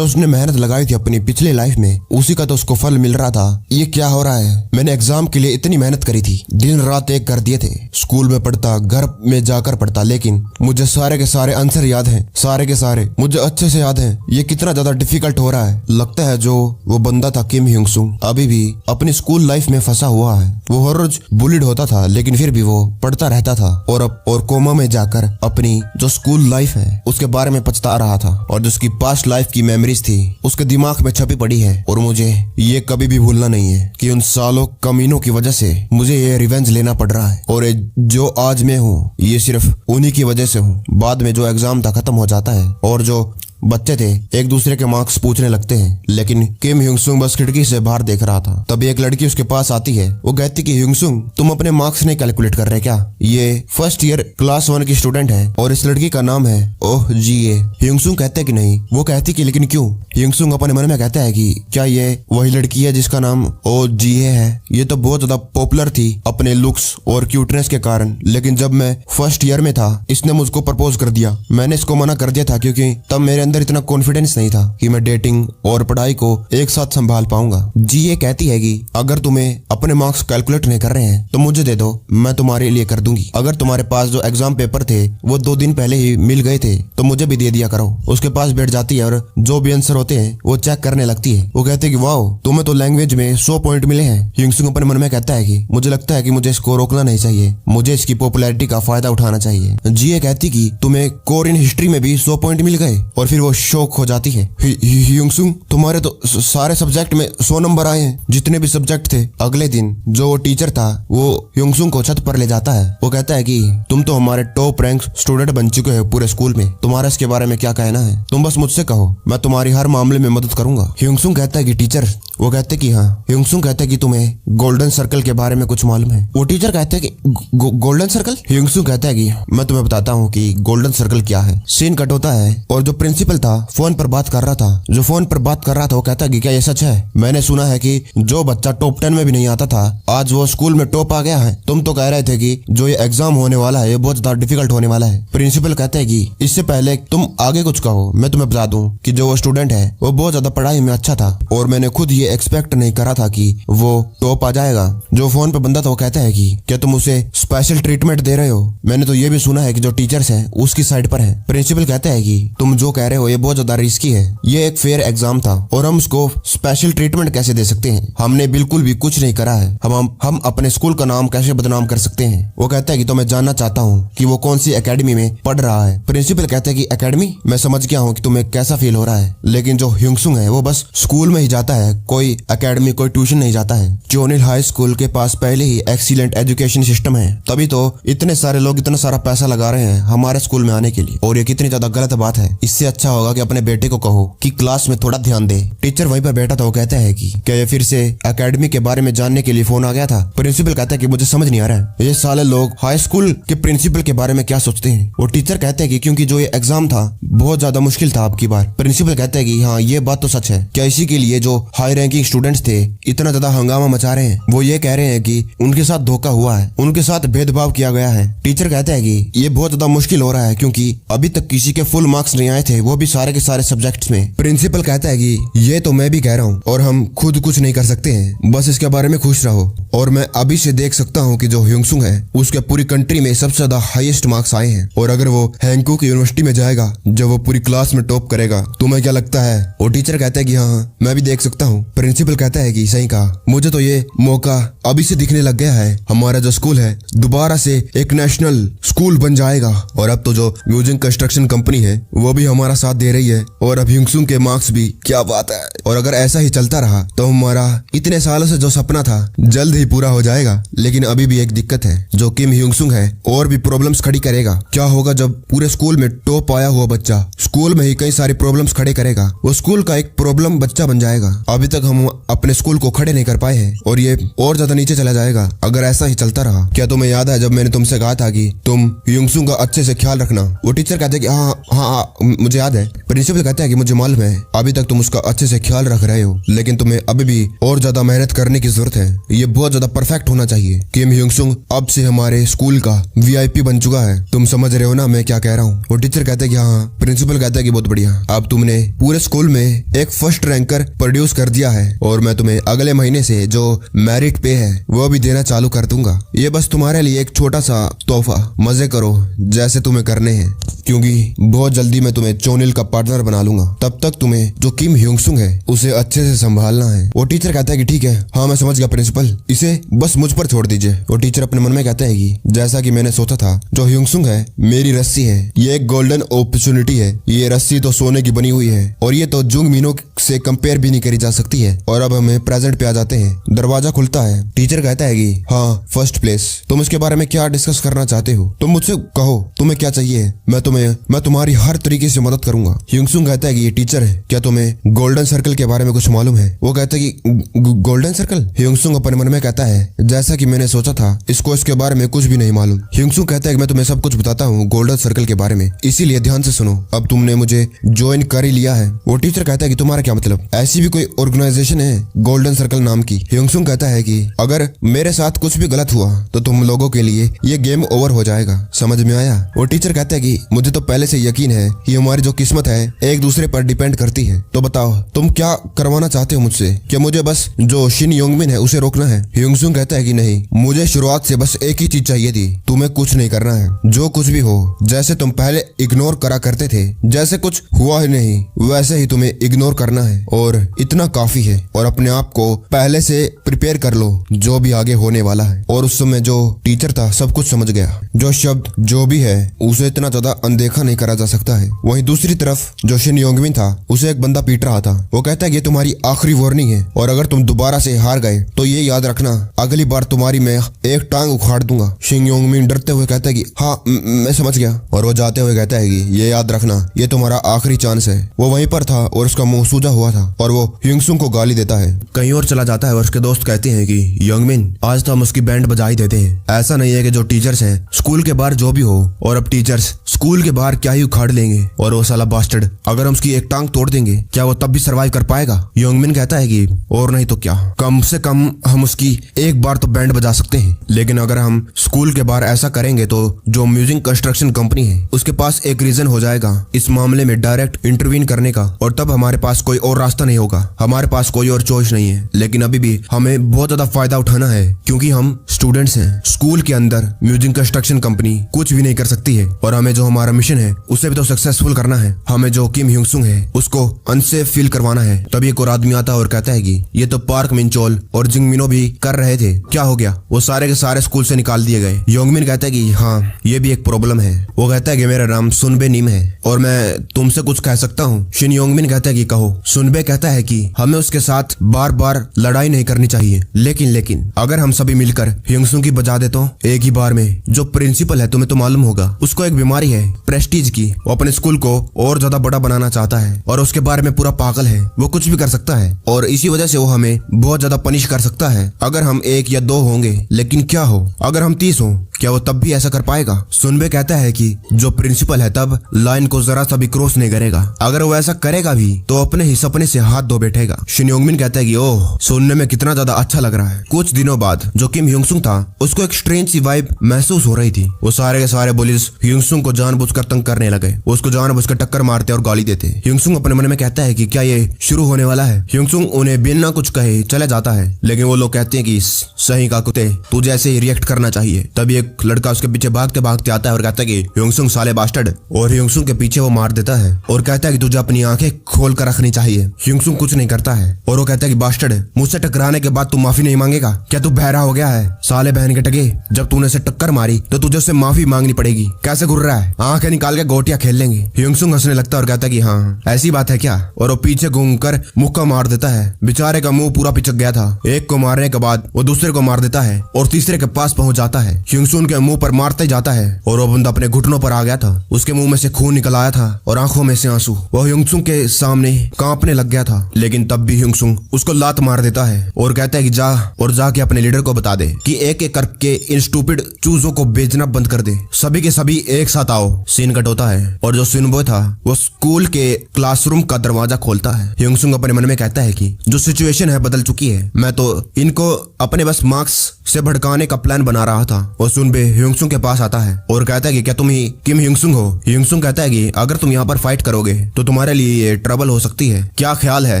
उसने मेहनत लगाई थी अपनी पिछली लाइफ में उसी का तो उसको फल मिल रहा था। ये क्या हो रहा है? मैंने एग्जाम के लिए इतनी मेहनत करी थी, दिन रात एक कर दिए थे, स्कूल में पढ़ता, घर में जाकर पढ़ता, लेकिन मुझे सारे के सारे आंसर याद हैं, सारे के सारे मुझे अच्छे से याद हैं। ये कितना ज्यादा डिफिकल्ट हो रहा है। लगता है जो वो बंदा था किम ह्युंगसुंग अभी भी अपनी स्कूल लाइफ में फंसा हुआ है। वो हर रोज बुलिड होता था लेकिन फिर भी वो पढ़ता रहता था और कोमा में जाकर अपनी जो स्कूल लाइफ है उसके बारे में पछता रहा था और जो उसकी पास्ट लाइफ की मेमोरीज थी उसके दिमाग में छपी पड़ी है। और मुझे ये कभी भी भूलना नहीं है कि उन सालों कमीनों की वजह से मुझे ये रिवेंज लेना पड़ रहा है और जो आज मैं हूँ ये सिर्फ उन्हीं की वजह से हूँ। बाद में जो एग्जाम था खत्म हो जाता है और जो बच्चे थे एक दूसरे के मार्क्स पूछने लगते हैं, लेकिन किम ह्युंगसुंग बस खिड़की से बाहर देख रहा था। तभी एक लड़की उसके पास आती है। वो कहती कि ह्युंगसुंग तुम अपने मार्क्स नहीं कैलकुलेट कर रहे क्या? ये फर्स्ट ईयर क्लास 1 की स्टूडेंट है और इस लड़की का नाम है ओह जीए। ह्युंगसुंग कहते कि नहीं। वो कहती कि लेकिन क्यों? ह्युंगसुंग अपने मन में कहता है कि क्या ये वही लड़की है जिसका नाम ओह जीए है? ये तो बहुत ज्यादा पॉपुलर थी अपने लुक्स और क्यूटनेस के कारण, लेकिन जब मैं फर्स्ट ईयर में था इसने मुझको प्रपोज कर दिया। मैंने इसको मना कर दिया था क्योंकि तब मेरे अंदर इतना कॉन्फिडेंस नहीं था कि मैं डेटिंग और पढ़ाई को एक साथ संभाल पाऊंगा। जी ये कहती है कि अगर तुम्हें अपने मार्क्स कैलकुलेट नहीं कर रहे हैं तो मुझे दे दो, मैं तुम्हारे लिए कर दूंगी। अगर तुम्हारे पास जो एग्जाम पेपर थे वो 2 दिन पहले ही मिल गए थे तो मुझे भी दे दिया करो। उसके पास बैठ जाती है और जो भी आंसर होते हैं वो चेक करने लगती है। वो कहते हैं कि वाओ तुम्हें तो लैंग्वेज में 100 पॉइंट मिले हैं। ह्युंगसुंग अपने मन में कहता है कि मुझे लगता है कि मुझे इसको रोकना नहीं चाहिए, मुझे इसकी पॉपुलैरिटी का फायदा उठाना चाहिए। जी ये कहती कि तुम्हें कोरियन हिस्ट्री में भी 100 पॉइंट मिल गए और फिर वो शौक हो जाती है। ह्युंगसुंग तुम्हारे तो सारे सब्जेक्ट में 100 नंबर आए हैं, जितने भी सब्जेक्ट थे। अगले दिन जो वो टीचर था वो ह्युंगसुंग को छत पर ले जाता है। वो कहता है कि तुम तो हमारे टॉप रैंक स्टूडेंट बन चुके हो पूरे स्कूल में, तुम्हारा इसके बारे में क्या कहना है? तुम बस मुझसे कहो, मैं तुम्हारी हर मामले में मदद करूंगा। ह्युंगसुंग कहता है कि टीचर वो कहते कि हाँ। ह्यूंगसुंग कहते कि तुम्हें गोल्डन सर्कल के बारे में कुछ मालूम है? वो टीचर कहते हैं कि गोल्डन सर्कल? ह्यूंगसुंग कहता है कि मैं तुम्हें बताता हूँ कि गोल्डन सर्कल क्या है। सीन कट होता है और जो प्रिंसिपल था फोन पर बात कर रहा था, वो कहता है कि क्या ये सच है? मैंने सुना है कि जो बच्चा टॉप 10 में भी नहीं आता था आज वो स्कूल में टॉप आ गया है। तुम तो कह रहे थे कि जो ये एग्जाम होने वाला है ये बहुत ज्यादा डिफिकल्ट होने वाला है। प्रिंसिपल कहते हैं कि इससे पहले तुम आगे कुछ कहो, मैं तुम्हें बता दूं कि जो वो स्टूडेंट है वो बहुत ज्यादा पढ़ाई में अच्छा था और मैंने खुद ये एक्सपेक्ट नहीं करा था कि वो टॉप आ जाएगा। जो फोन पे बंदा था वो कहता है कि क्या तुम उसे स्पेशल ट्रीटमेंट दे रहे हो? मैंने तो ये भी सुना है कि जो टीचर्स हैं उसकी साइड पर है। प्रिंसिपल कहता है कि तुम जो कह रहे हो ये बहुत ज्यादा रिस्की है, ये एक फेयर एग्जाम था और हम उसको स्पेशल ट्रीटमेंट कैसे दे सकते हैं? हमने बिल्कुल भी कुछ नहीं करा है, हम अपने स्कूल का नाम कैसे बदनाम कर सकते हैं? वो कहता है कि तो मैं जानना चाहता हूँ कि वो कौन सी एकेडमी में पढ़ रहा है। प्रिंसिपल कहते हैं कि एकेडमी? मैं समझ गया हूँ कि तुम्हें कैसा फील हो रहा है, लेकिन जो ह्यूंगसुंग है वो बस स्कूल में ही जाता है, कोई एकेडमी कोई ट्यूशन नहीं जाता है। चोनिल हाई स्कूल के पास पहले ही एक्सीलेंट एजुकेशन सिस्टम है, तभी तो इतने सारे लोग इतना सारा पैसा लगा रहे हैं हमारे स्कूल में आने के लिए, और ये कितनी ज्यादा गलत बात है। इससे अच्छा होगा कि अपने बेटे को कहो कि क्लास में थोड़ा ध्यान दे। टीचर वहीं पर बैठा था, वो कहता है कि क्या ये फिर से एकेडमी के बारे में जानने के लिए फोन आ गया था? प्रिंसिपल कहता है कि मुझे समझ नहीं आ रहा है ये साले लोग हाई स्कूल के प्रिंसिपल के बारे में क्या सोचते हैं। वो टीचर कहते हैं कि क्योंकि जो ये एग्जाम था बहुत ज्यादा मुश्किल था आपकी बार। प्रिंसिपल कहते हैं कि हाँ ये बात तो सच है, क्या इसी के लिए जो हाई रैंकिंग स्टूडेंट्स थे इतना ज्यादा हंगामा मचा रहे हैं? वो ये कह रहे हैं कि उनके साथ धोखा हुआ है, उनके साथ भेदभाव किया गया है। टीचर कहते हैं कि ये बहुत ज्यादा मुश्किल हो रहा है क्योंकि अभी तक किसी के फुल मार्क्स नहीं आए थे, वो भी सारे के सारे सब्जेक्ट्स में। प्रिंसिपल कहता है कि ये तो मैं भी कह रहा हूँ और हम खुद कुछ नहीं कर सकते हैं, बस इसके बारे में खुश रहो। और मैं अभी से देख सकता हूँ कि जो ह्यूंगसुंग है उसके पूरी कंट्री में सबसे ज्यादा हाईएस्ट मार्क्स आए हैं, और अगर वो हैंगकुक यूनिवर्सिटी में जाएगा जब वो पूरी क्लास में टॉप करेगा, तुम्हें क्या लगता है? और टीचर कहता है कि हाँ मैं भी देख सकता हूँ। प्रिंसिपल कहता है कि सही कहा, मुझे तो ये मौका अभी से दिखने लग गया है, हमारा जो स्कूल है दोबारा से एक नेशनल स्कूल बन जाएगा, और अब तो जो म्यूजिक कंस्ट्रक्शन कंपनी है वो भी हमारा साथ दे रही है, और अब ह्यूंगसुंग के मार्क्स भी। क्या बात है! और अगर ऐसा ही चलता रहा तो हमारा इतने सालों से जो सपना था जल्द ही पूरा हो जाएगा। लेकिन अभी भी एक दिक्कत है, जो किम ह्यूंगसुंग है और भी प्रॉब्लम्स खड़ी करेगा। क्या होगा जब पूरे स्कूल में टॉप आया हुआ बच्चा स्कूल में ही कई सारी प्रॉब्लम्स खड़े करेगा? वो स्कूल का एक प्रॉब्लम बच्चा बन जाएगा। अभी तक हम अपने स्कूल को खड़े नहीं कर पाए हैं और ये और ज्यादा नीचे चला जाएगा अगर ऐसा ही चलता रहा। क्या तुम्हें याद है जब मैंने तुमसे कहा था कि तुम ह्यूंगसुंग का अच्छे से ख्याल रखना? वो टीचर कहते हैं कि हाँ मुझे याद है। प्रिंसिपल कहता है कि मुझे मालूम है अभी तक तुम उसका अच्छे से ख्याल रख रहे हो, लेकिन तुम्हें अभी भी और ज्यादा मेहनत करने की जरूरत है, ये बहुत ज्यादा परफेक्ट होना चाहिए। किम ह्यूंगसुंग अब से हमारे स्कूल का VIP बन चुका है, तुम समझ रहे हो ना मैं क्या कह रहा हूँ? वो टीचर कहते हैं कि हाँ। प्रिंसिपल कहता है कि बहुत बढ़िया, अब तुमने पूरे स्कूल में एक फर्स्ट रैंकर प्रोड्यूस कर दिया है और मैं तुम्हें अगले महीने से जो मेरिट पे है वो भी देना चालू कर दूंगा। ये बस तुम्हारे लिए एक छोटा सा तोहफा, मजे करो जैसे तुम्हें करने हैं, क्योंकि बहुत जल्दी मैं तुम्हें चोनिल का पार्टनर बना लूंगा। तब तक तुम्हें जो किम ह्यूंगसुंग है उसे अच्छे से संभालना है। वो टीचर कहता है कि ठीक है, हाँ मैं समझ गया प्रिंसिपल, इसे बस मुझ पर छोड़ दीजिए। वो टीचर अपने मन में कहता है कि जैसा कि मैंने सोचा था, जो ह्यूंगसुंग है मेरी रस्सी है, ये एक गोल्डन अपॉर्चुनिटी है। ये रस्सी तो सोने की बनी हुई है और ये तो जुंग मिनो से कंपेयर भी नहीं करी जा सकती है। और अब हमें प्रेजेंट पे आ जाते हैं। दरवाजा खुलता है। टीचर कहता है कि हाँ फर्स्ट प्लेस, तुम इसके बारे में क्या डिस्कस करना चाहते हो? तुम मुझसे कहो तुम्हें क्या चाहिए, मैं तुम्हारी हर तरीके से मदद करूंगा। ह्यूंगसुंग कहता है कि ये टीचर है, क्या तुम्हें गोल्डन सर्कल के बारे में कुछ मालूम है? वो कहता है कि गोल्डन सर्कल? ह्यूंगसुंग अपने मन में कहता है जैसा कि मैंने सोचा था, इसको इसके बारे में कुछ भी नहीं मालूम। ह्यूंगसुंग कहता है कि मैं तुम्हें सब कुछ बताता हूँ गोल्डन सर्कल के बारे में, इसीलिए ध्यान से सुनो। अब तुमने मुझे ज्वाइन कर ही लिया है। वो टीचर कहता है कि तुम्हारा क्या मतलब? ऐसी भी कोई ऑर्गेनाइजेशन है गोल्डन सर्कल नाम की? ह्यूंगसुंग कहता है कि अगर मेरे साथ कुछ भी गलत हुआ तो तुम लोगों के लिए ये गेम ओवर हो जाएगा। समझ में आया? वो टीचर कहता है कि मुझे तो पहले से यकीन है कि हमारी जो किस्मत है एक दूसरे पर डिपेंड करती है। तो बताओ तुम क्या करवाना चाहते हो मुझसे? क्या मुझे बस जो शिन योंगमिन है उसे रोकना है? ह्यूंगसुंग कहता है कि नहीं, मुझे शुरुआत से बस एक ही चीज चाहिए थी, तुम्हें कुछ नहीं करना है। जो कुछ भी हो, जैसे तुम पहले इग्नोर करा करते थे, जैसे कुछ हुआ ही नहीं वैसे ही तुम्हें इग्नोर करना है, और इतना काफी है। और अपने आप को पहले से प्रिपेयर कर लो जो भी आगे होने वाला है। और उस समय जो टीचर था सब कुछ समझ गया। जो शब्द जो भी है उसे इतना ज्यादा अनदेखा नहीं करा जा सकता है। वहीं दूसरी तरफ जो शिन योंगमिन था उसे एक बंदा पीट रहा था। वो कहता है कि ये तुम्हारी आखिरी वार्निंग है, और अगर तुम दोबारा से हार गए तो ये याद रखना, अगली बार तुम्हारी मैं एक टांग उखाड़ दूंगा। शिन योंगमिन डरते हुए कहता है कि हाँ मैं समझ गया, और वो जाते हुए कहता है कि ये याद रखना, ये तुम्हारा आखिरी चांस है। वो वहीं पर था और उसका मुंह सूजा हुआ था, और वो ह्यूंगसुंग को गाली देता है। कहीं और चला जाता है और उसके दोस्त कहते हैं कि यंगमिन आज तो हम उसकी बैंड बजा ही देते हैं। ऐसा नहीं है कि जो टीचर्स हैं स्कूल के बाहर जो भी हो, और अब टीचर्स स्कूल के बाहर क्या ही उखाड़ लेंगे, और वो साला बास्टर्ड अगर हम उसकी एक टांग तोड़ देंगे क्या वो तब भी सरवाइव कर पाएगा? यंगमिन कहता है कि और नहीं तो क्या, कम से कम हम उसकी एक बार तो बैंड बजा सकते हैं। लेकिन अगर हम स्कूल के बाहर ऐसा करेंगे तो जो म्यूजिक कंस्ट्रक्शन कंपनी है उसके पास एक रीजन हो जाएगा इस मामले में डायरेक्ट इंटरवीन करने का, और तब हमारे पास कोई और रास्ता नहीं होगा, हमारे पास कोई और चॉइस नहीं है। लेकिन अभी भी हमें बहुत ज्यादा फायदा उठाना है क्योंकि हम स्टूडेंट्स हैं। स्कूल के अंदर म्यूजिक कंस्ट्रक्शन कंपनी कुछ भी नहीं कर सकती है, और हमें जो हमारा मिशन है उसे भी तो सक्सेसफुल करना है। हमें जो किम ह्यूंगसुंग है उसको अनसेफ फील करवाना है। तभी एक और आदमी आता है और कहता है कि ये तो पार्क मिनचोल और जिंगमिनो भी कर रहे थे, क्या हो गया? वो सारे के सारे स्कूल से निकाल दिए गए। योंगमिन कहता है कि हाँ ये भी एक प्रॉब्लम है। वो कहता है कि मेरा नाम सुनबे निम है और मैं तुमसे कुछ कह सकता हूँ। शिन योंगमिन कहता है कि कहो। सुनबे कहता है कि हमें उसके साथ बार बार लड़ाई नहीं करनी चाहिए, लेकिन अगर हम सभी मिलकर ह्यूंगसुंग की बजा दे तो एक ही बार में। जो प्रिंसिपल है तुम्हें तो मालूम होगा, उसको एक बीमारी है प्रेस्टीज की। वो अपने स्कूल को और ज्यादा बड़ा बनाना चाहता है और उसके बारे में पूरा पागल है। वो कुछ भी कर सकता है और इसी वजह से वो हमें बहुत ज्यादा पनिश कर सकता है अगर हम 1 या 2 होंगे। लेकिन क्या हो अगर हम 30 हो, क्या वो तब भी ऐसा कर पाएगा? सुनबे कहता है कि जो प्रिंसिपल है तब लाइन को जरा सा भी क्रॉस नहीं करेगा। अगर वो ऐसा करेगा भी तो अपने ही सपने से हाथ धो बैठेगा। शिन योंगमिन कहता है कि ओह सुनने में कितना ज्यादा अच्छा लग रहा है। कुछ दिनों बाद जो किम ह्यूंगसुंग था उसको एक स्ट्रेंज सी वाइब महसूस हो रही थी। वो सारे के सारे बुलिस ह्यूंगसुंग को जानबूझकर तंग करने लगे। वो उसको जानबूझकर टक्कर मारते और गाली देते। ह्यूंगसुंग अपने मन में कहता है कि क्या ये शुरू होने वाला है? ह्यूंगसुंग उन्हें बिना कुछ कहे चले जाता है, लेकिन वो लोग कहते हैं कि सही का कुत्ते तुझे ऐसे ही रिएक्ट करना चाहिए। तभी एक लड़का उसके पीछे भागते भागते आता है और कहता है कि ह्यूंगसुंग साले बास्टर्ड, और ह्यूंगसुंग के पीछे वो मार देता है और कहता है कि तुझे अपनी आंखें खोल कर रखनी चाहिए। ह्यूंगसुंग कुछ नहीं करता है और वो कहता है कि बास्टर्ड मुझसे टकराने के बाद तू माफी नहीं मांगेगा? क्या तू बहरा हो गया है? साले बहन के टके, जब तूने उसे टक्कर मारी तो तुझे उससे माफी मांगनी पड़ेगी। कैसे घुर रहा है? आंखें निकाल के गोटियां खेल लेंगे। ह्यूंगसुंग हंसने लगता है और कहता है कि हाँ ऐसी बात है क्या? और वो पीछे घूमकर मुक्का मार देता है। बेचारे का मुंह पूरा पिचक गया था। एक को मारने के बाद वो दूसरे को मार देता है और तीसरे के पास पहुंच जाता है। ह्यूंगसुंग के मुंह पर मारते जाता है और वो बंदा अपने घुटनों पर आ गया था। उसके मुंह में से खून निकल आया था और आंखों में से आंसू। वो ह्यूंगसुंग के सामने कांपने लग गया था, लेकिन तब भी ह्यूंगसुंग उसको लात मार देता है और कहता है कि जाके अपने लीडर को बता दे कि एक एक करके इन स्टूपिड चूजों को बेचना बंद कर दे। सभी के सभी एक साथ आओ। सीन कट होता है और जो सुनबो था वो स्कूल के क्लासरूम का दरवाजा खोलता है। ह्यूंगसुंग अपने मन में कहता है कि जो सिचुएशन है बदल चुकी है, मैं तो इनको अपने बस मार्क्स से भड़काने का प्लान बना रहा था। और सुनबे ह्यूंगसुंग के पास आता है और कहता है कि क्या तुम ही किम ह्यूंगसुंग हो? ह्यूंगसुंग कहता है कि अगर तुम यहाँ पर फाइट करोगे तो तुम्हारे लिए ये ट्रबल हो सकती है। क्या ख्याल है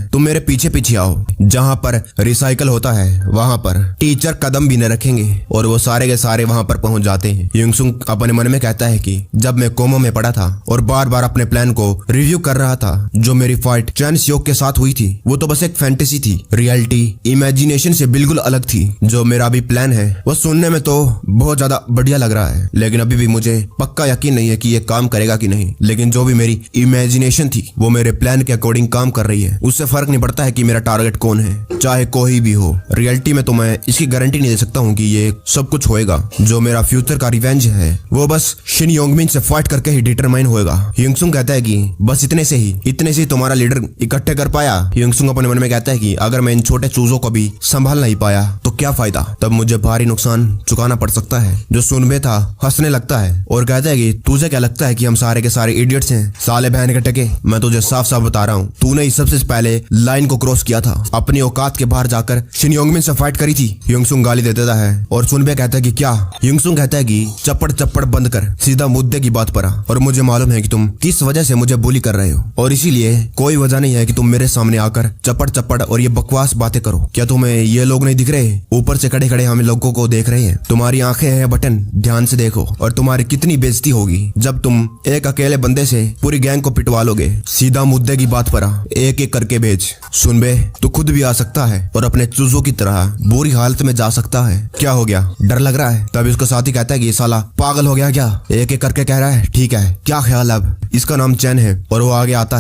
तुम मेरे पीछे पीछे आओ, जहाँ पर रिसाइकल होता है वहाँ पर टीचर कदम भी न रखेंगे। और वो सारे के सारे वहाँ पर पहुंच जाते हैं। ह्यूंगसुंग अपने मन में कहता है कि जब मैं कोमा में पड़ा था और बार बार अपने प्लान को रिव्यू कर रहा था, जो मेरी फाइट चैन सियोक के साथ हुई थी वो तो बस एक फैंटेसी थी। रियलिटी इमेजिनेशन से बिल्कुल अलग थी। जो मेरा अभी प्लान है वो सुनने में तो बहुत ज्यादा बढ़िया लग रहा है, लेकिन अभी भी मुझे पक्का यकीन नहीं है कि ये काम करेगा कि नहीं। लेकिन जो भी मेरी इमेजिनेशन थी वो मेरे प्लान के अकॉर्डिंग काम कर रही है। उससे फर्क नहीं पड़ता है कि मेरा टारगेट कौन है, चाहे कोई भी हो। रियलिटी में तो मैं इसकी गारंटी नहीं दे सकता हूँ कि ये सब कुछ होएगा। जो मेरा फ्यूचर का रिवेंज है वो बस शिन योंगमिन से फाइट करके ही डिटरमाइन होएगा। ह्यूंगसुंग कहता है कि बस इतने से ही तुम्हारा लीडर इकट्ठे कर पाया। ह्यूंगसुंग अपने मन में कहता है कि अगर मैं इन छोटे चूजों को भी संभाल नहीं पाया तो क्या फायदा, तब मुझे भारी नुकसान चुकाना पड़ सकता है। जो सुनबे था हंसने लगता है और कहता है कि तुझे क्या लगता है कि हम सारे के सारे इडियट्स हैं? साले बहन के टके, मैं तुझे साफ साफ बता रहा हूँ, तूने ही सबसे पहले लाइन को क्रॉस किया था। अपनी औकात के बाहर जाकर शिन योंगमिन से फाइट करी थी। ह्यूंगसुंग गाली दे देता है और सुनबे कहता है कि क्या? ह्यूंगसुंग कहता है कि चप्पड़ बंद कर, सीधा मुद्दे की बात पर आ। और मुझे मालूम है कि तुम किस वजह से मुझे बुली कर रहे हो और इसीलिए कोई वजह नहीं है कि तुम मेरे सामने आकर चप्पड़ और ये बकवास बातें करो। क्या तुम्हें ये लोग नहीं दिख रहे? ऊपर से खड़े खड़े हम लोगों को देख रहे हैं। तुम्हारी आंखें हैं बटन, ध्यान से देखो। और तुम्हारी कितनी बेइज्जती होगी जब तुम एक अकेले बंदे से पूरी गैंग को पिटवा लोगे। सीधा मुद्दे की बात पर आ, एक एक करके भेज। सुनबे तू खुद भी आ सकता है और अपने चूजों की तरह बुरी हालत में जा सकता है। क्या हो गया, डर लग रहा है? तभी उसका साथी कहता है कि ये साला पागल हो गया क्या? एक एक करके कह रहा है, ठीक है क्या ख्याल? अब इसका नाम चैन है। और वो आगे आता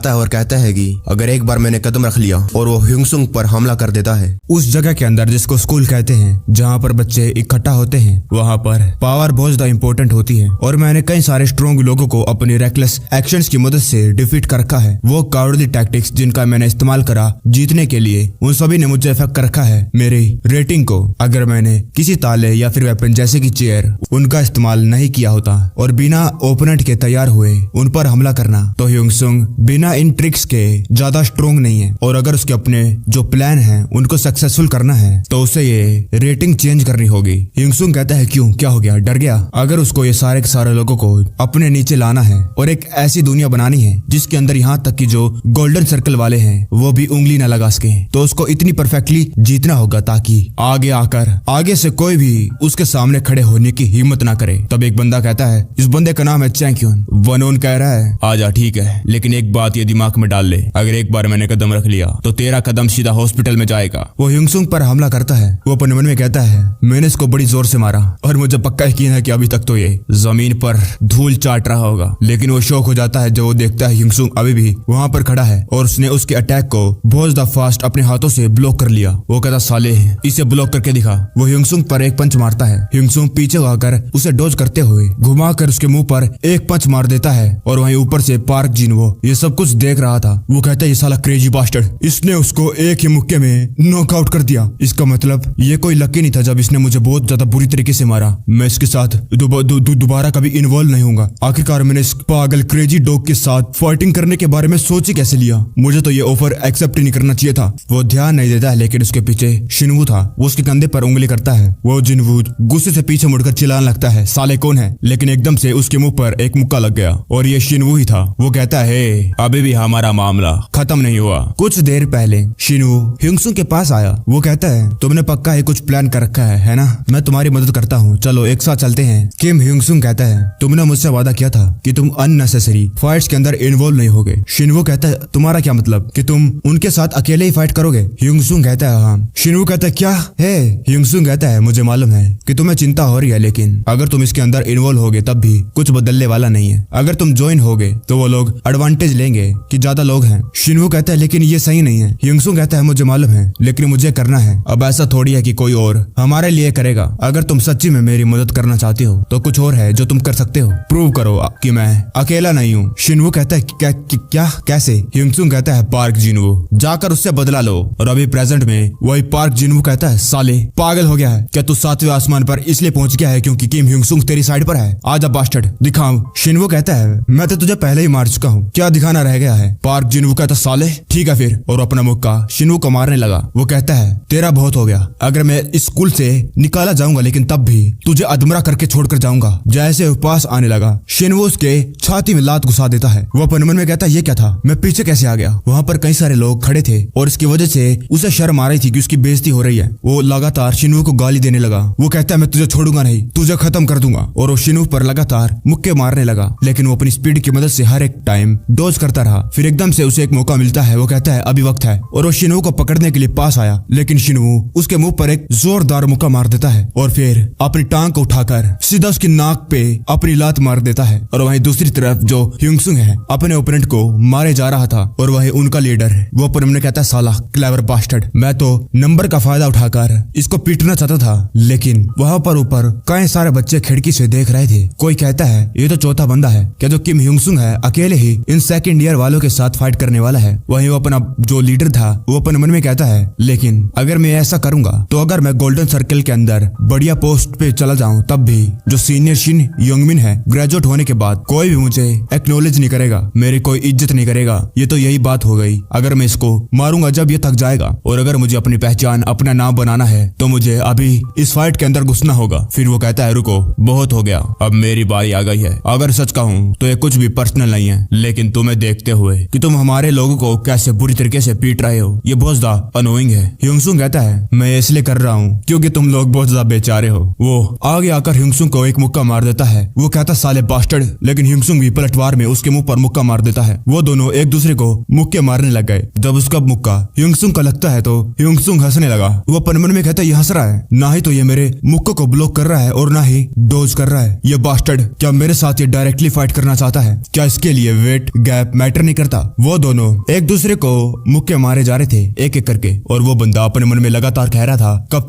है और कहता है कि अगर एक बार मैंने कदम रख लिया, और वो ह्यूंगसुंग पर हमला कर देता है। उस जगह के अंदर जिसको स्कूल कहते हैं, जहाँ पर बच्चे इकट्ठा होते हैं, वहाँ पर पावर बहुत ज्यादा इंपॉर्टेंट होती है। और मैंने कई सारे स्ट्रॉन्ग लोगों को अपनी रेकलेस एक्शंस की मदद से डिफीट कर रखा है। वो कावर्डली टैक्टिक्स जिनका मैंने इस्तेमाल करा जीतने के लिए, उन सभी ने मुझे इफेक्ट कर रखा है मेरी रेटिंग को। अगर मैंने किसी ताले या फिर वेपन जैसे कि चेयर उनका इस्तेमाल नहीं किया होता और बिना ओपोनेंट के तैयार हुए उन पर हमला करना, तो ह्यूंगसुंग बिना इन ट्रिक्स के ज्यादा स्ट्रोंग नहीं है। और अगर उसके अपने जो प्लान है उनको सक्सेसफुल करना है तो उसे ये रेटिंग चेंज करनी होगी। ह्यूंगसुंग कहता है क्यों, क्या हो गया, डर गया? अगर उसको ये सारे के सारे लोगों को अपने नीचे लाना है और एक ऐसी दुनिया बनानी है जिसके अंदर यहाँ तक कि जो गोल्डन सर्कल वाले हैं वो भी उंगली न लगा सके, तो उसको इतनी परफेक्टली जीतना होगा ताकि आगे आकर आगे से कोई भी उसके सामने खड़े होने की हिम्मत ना करे। तब एक बंदा कहता है, इस बंदे का नाम है चैंक्यून। वनोन कह रहा है, आजा ठीक है, लेकिन एक बात ये दिमाग में डाल ले, अगर एक बार मैंने कदम रख लिया तो तेरा कदम सीधा हॉस्पिटल में जाएगा। वो ह्यूंगसुंग पर हमला करता है। वो अपने मन में कहता है, मैंने इसको बड़ी जोर से मारा और मुझे पक्का यकीन है कि अभी तक तो ये जमीन पर धूल चाट रहा होगा। लेकिन वो शौक हो जाता है जब वो देखता है ह्यूंगसुंग अभी भी वहां पर खड़ा है और उसने उसके अटैक को बहुत ज्यादा फास्ट अपने हाथों से ब्लॉक कर लिया। वो कहता, साले इसे ब्लॉक करके दिखा। वो ह्यूंगसुंग पर एक पंच मारता है। ह्यूंगसुंग पीछे आकर उसे डॉज करते हुए घुमाकर उसके मुंह पर एक पंच मार देता है और वहीं ऊपर से पार्क जिनवो ये सब कुछ देख रहा था। वो कहता है, ये साला क्रेजी बास्टर्ड, इसने उसको एक ही मुक्के में नॉकआउट कर दिया। इसका मतलब ये कोई लकी नहीं था जब इसने मुझे बहुत ज्यादा बुरी तरीके से मारा। मैं इसके साथ दोबारा कभी इन्वॉल्व नहीं होऊंगा। आखिरकार मैंने इस पागल क्रेजी डॉग के साथ फाइटिंग करने के बारे में सोच ही कैसे लिया? मुझे तो ये ऑफर एक्सेप्ट ही नहीं करना चाहिए था। वो ध्यान नहीं देता है लेकिन उसके पीछे शिनवू था। वो उसके कंधे पर उंगली करता है। वो जिनवू गुस्से से पीछे मुड़कर चिल्लाने लगता है, साले कौन है? लेकिन एकदम से उसके मुंह पर एक मुक्का लग गया और ये शिनवू ही था। वो कहता है, अभी भी हमारा मामला खत्म नहीं हुआ। कुछ देर पहले शिनवू ह्यूंगसुंग के पास आया। वो कहता है, तुमने पक्का ही कुछ प्लान कर रखा है ना? मैं तुम्हारी मदद करता हूँ, चलो एक साथ चलते हैं। किम ह्यूंगसुंग कहता है, तुमने मुझसे वादा किया था कि तुम अननेसेसरी फाइट्स के अंदर इन्वॉल्व नहीं होगे। शिनवू कहता है, तुम्हारा क्या मतलब कि तुम उनके साथ अकेले ही फाइट करोगे? ह्यूंगसुंग कहता है, हाँ। शिनवू कहता है, क्या है? ह्यूंगसुंग कहता है, मुझे मालूम है कि तुम्हें चिंता हो रही है, लेकिन अगर तुम इसके अंदर इन्वॉल्व होगे तब भी कुछ बदलने वाला नहीं है। अगर तुम ज्वाइन होगे तो वो लोग एडवांटेज लेंगे कि ज्यादा लोग हैं। शिनवू कहता है, लेकिन ये सही नहीं है। ह्यूंगसुंग कहता है, मुझे मालूम है, लेकिन मुझे करना है। अब ऐसा थोड़ी है कि कोई और हमारे लिए करेगा। अगर तुम सच्ची में मेरी मदद करना चाहते हो तो कुछ और है जो तुम कर सकते हो। प्रूव करो कि मैं अकेला नहीं हूँ। शिनवू कहता है, क्या कैसे? ह्यूंगसुंग कहता है, पार्क जिनवू, जाकर उससे बदला लो। और अभी प्रेजेंट में वही पार्क जिनवू कहता है, साले पागल हो गया है क्या तू? 7वें आसमान पर इसलिए पहुंच गया है क्योंकि किम ह्यूंगसुंग तेरी साइड पर है। आजा बास्टर्ड, दिखाऊं। शिनवू कहता है, मैं तो तुझे पहले ही मार चुका हूँ, क्या दिखाना रह गया है? पार्क जिनवू कहता, साले ठीक है फिर, और अपना मुक्का शिनवू को मारने लगा। वो कहता है, तेरा बहुत हो गया, अगर मैं इस स्कूल से निकाला जाऊंगा लेकिन तब भी तुझे अधमरा करके छोड़कर जाऊंगा। जैसे वो पास आने लगा शिनवू उसके छाती में लात घुसा देता है। वो अपने मन में कहता है, ये क्या था, मैं पीछे कैसे आ गया? वहां पर कई सारे लोग खड़े थे और इसकी वजह से उसे शर्म आ रही थी कि उसकी बेइज्जती हो रही है। वो लगातार शिनवू को गाली देने लगा। वो कहता है, मैं तुझे छोड़ूंगा नहीं, तुझे खत्म कर दूंगा। और वो शिनवू पर लगातार मुक्के मारने लगा, लेकिन वो अपनी स्पीड की मदद से हर एक टाइम डोज करता रहा। फिर एकदम से उसे एक मौका मिलता है। वो कहता है, अभी वक्त है, और वो शिनवू को पकड़ने के लिए पास आया, लेकिन शिनवू उसके मुंह पर एक जोरदार मुक्का मार देता है और फिर अपनी टांग को उठाकर सीधा उसकी नाक पे अपनी लात मार देता है। और वहीं दूसरी तरफ जो ह्यूंगसुंग है अपने ओपोनेंट को मारे जा रहा था और वही उनका लीडर है। वो अपने मन में कहता है, साला क्लेवर बास्टर्ड, मैं तो नंबर का फायदा उठाकर इसको पीटना चाहता था, लेकिन वहां पर ऊपर कई सारे बच्चे खिड़की से देख रहे थे। कोई कहता है, ये तो चौथा बंदा है क्या जो किम ह्यूंगसुंग है अकेले ही इन सेकंड ईयर वालों के साथ फाइट करने वाला है। वहीं वो अपना जो लीडर था वो अपने मन में कहता है, लेकिन अगर मैं ऐसा करूंगा तो अगर मैं गोल्डन सर्कल के अंदर बढ़िया पोस्ट पे चला जाऊं तब भी जो सीनियर शिन योंगमिन है ग्रेजुएट होने के बाद कोई भी मुझे एक्नॉलेज नहीं करेगा, मेरी कोई इज्जत नहीं करेगा। ये तो यही बात हो गई। अगर मैं इसको मारूंगा जब ये थक जाएगा, और अगर मुझे अपनी पहचान अपना नाम बनाना है तो मुझे अभी इस फाइट के अंदर घुसना होगा। फिर वो कहता है, रुको, बहुत हो गया, अब मेरी बारी आ गई है। अगर सच कहूं तो ये कुछ भी पर्सनल नहीं है, लेकिन तुम्हें देखते हुए कि तुम हमारे लोगों को कैसे बुरी तरीके से पीट रहे हो, ये बहुत ज्यादा अनोइंग है। ह्यूंगसुंग कहता है, मैं इसलिए कर रहा हूँ क्योंकि तुम लोग बहुत ज्यादा बेचारे हो। वो आगे आकर ह्यूंगसुंग को एक मुक्का मार देता है। वो कहता, साले बास्टर्ड, लेकिन ह्यूंगसुंग भी पलटवार में उसके मुंह पर मुक्का मार देता है। वो दोनों एक दूसरे को मुक्के मारने लग गए। जब उसका मुक्का ह्यूंगसुंग का लगता है तो ह्यूंगसुंग हंसने लगा। वो अपने मन में कहता है, ये हंस रहा है, ना ही तो ये मेरे मुक्के को ब्लॉक कर रहा है और ना ही डोज कर रहा है। ये बास्टर्ड क्या मेरे साथ ये डायरेक्टली फाइट करना चाहता है? क्या इसके लिए वेट गैप मैटर नहीं करता? वो दोनों एक दूसरे को मुक्के मारे जा रहे थे एक एक करके, और वो बंदा अपने मन में लगातार कह रहा था, कब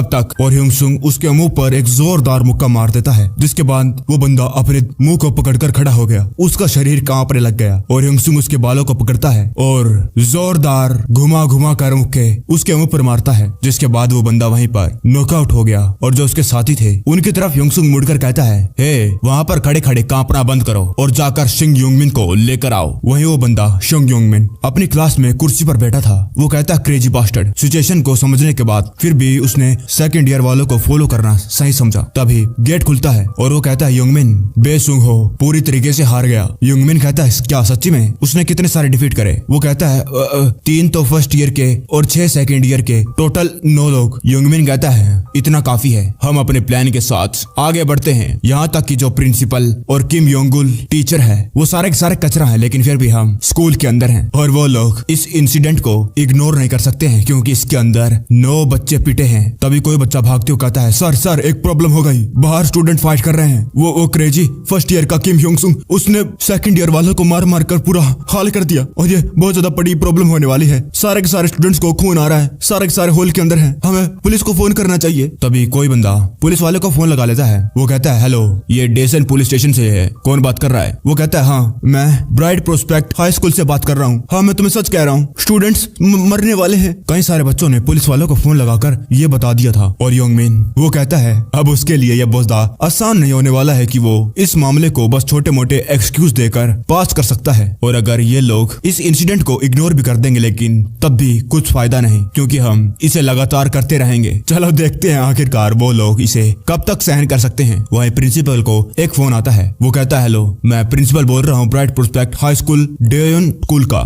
तक। और ह्यूंगसुंग उसके मुंह पर एक जोरदार मुक्का मार देता है, जिसके बाद वो बंदा अपने मुंह को पकड़कर खड़ा हो गया। उसका शरीर कांपने लग गया और ह्यूंगसुंग उसके बालों को पकड़ता है और जोरदार घुमा घुमा कर मुक्के उसके मुंह पर मारता है, जिसके बाद वो बंदा वहीं पर नॉकआउट हो गया। और जो उसके साथी थे उनकी तरफ युंगसुंग मुड़कर कहता है, हे वहां पर खड़े खड़े कांपना बंद करो और जाकर शिंग यूंगमिन को लेकर आओ। वहीं वो बंदा शिंग यूंगमिन अपनी क्लास में कुर्सी पर बैठा था। वो कहता है, क्रेजी बास्टर्ड। सिचुएशन को समझने के बाद फिर भी उसने सेकंड ईयर वालों को फॉलो करना सही समझा। तभी गेट खुलता है और वो कहता है, यूंगमिन बेसुंग हो पूरी तरीके से हार गया। यूंगमिन कहता है, क्या सच्ची में? उसने कितने सारे डिफीट करे? वो कहता है, 3 तो फर्स्ट ईयर के और 6 सेकंड ईयर के, टोटल 9 लोग। यूंगमिन कहता है, इतना काफी है, हम अपने प्लान के साथ आगे बढ़ते हैं। यहाँ तक कि जो प्रिंसिपल और किम योंगुल टीचर है वो सारे के सारे कचरा है, लेकिन फिर भी हम स्कूल के अंदर हैं और वो लोग इस इंसिडेंट को इग्नोर नहीं कर सकते हैं क्योंकि इसके अंदर 9 बच्चे पिटे हैं। तभी कोई बच्चा भागते हुए कहता है, सर एक प्रॉब्लम हो गई, बाहर स्टूडेंट फाइट कर रहे हैं। वो क्रेजी फर्स्ट ईयर का किम योंगसुंग, उसने सेकंड ईयर वालों को मार मार कर पूरा हाल कर दिया और ये बहुत ज्यादा बड़ी प्रॉब्लम होने वाली है। सारे के सारे स्टूडेंट्स को खून आ रहा है, सारे के सारे होल के अंदर हैं, हमें पुलिस को फोन करना चाहिए। तभी कोई बंदा पुलिस वाले को फोन लगा लेता है। वो कहता है, हेलो, ये डेसन पुलिस स्टेशन से है, कौन बात कर रहा है? वो कहता है, हाँ मैं ब्राइट प्रोस्पेक्ट हाई स्कूल से बात कर रहा हूँ। हाँ मैं तुम्हें सच कह रहा हूँ, स्टूडेंट्स मरने वाले हैं। कई सारे बच्चों ने पुलिस वालों को फोन लगाकर ये बता दिया था। और योंगमिन वो कहता है, अब उसके लिए यह बहुत आसान नहीं होने वाला है कि वो इस मामले को बस छोटे मोटे एक्सक्यूज देकर पास कर सकता है। और अगर ये लोग इस इंसिडेंट को इग्नोर भी कर देंगे लेकिन तब भी कुछ फायदा नहीं, क्योंकि हम इसे लगातार करते रहेंगे। चलो देखते हैं आखिरकार वो लोग इसे कब तक सहन कर सकते हैं। वहीं प्रिंसिपल को एक फोन आता है। वो कहता है, हेलो, मैं प्रिंसिपल बोल रहा हूँ ब्राइट प्रोस्पेक्ट हाई स्कूल डेयोन स्कूल का।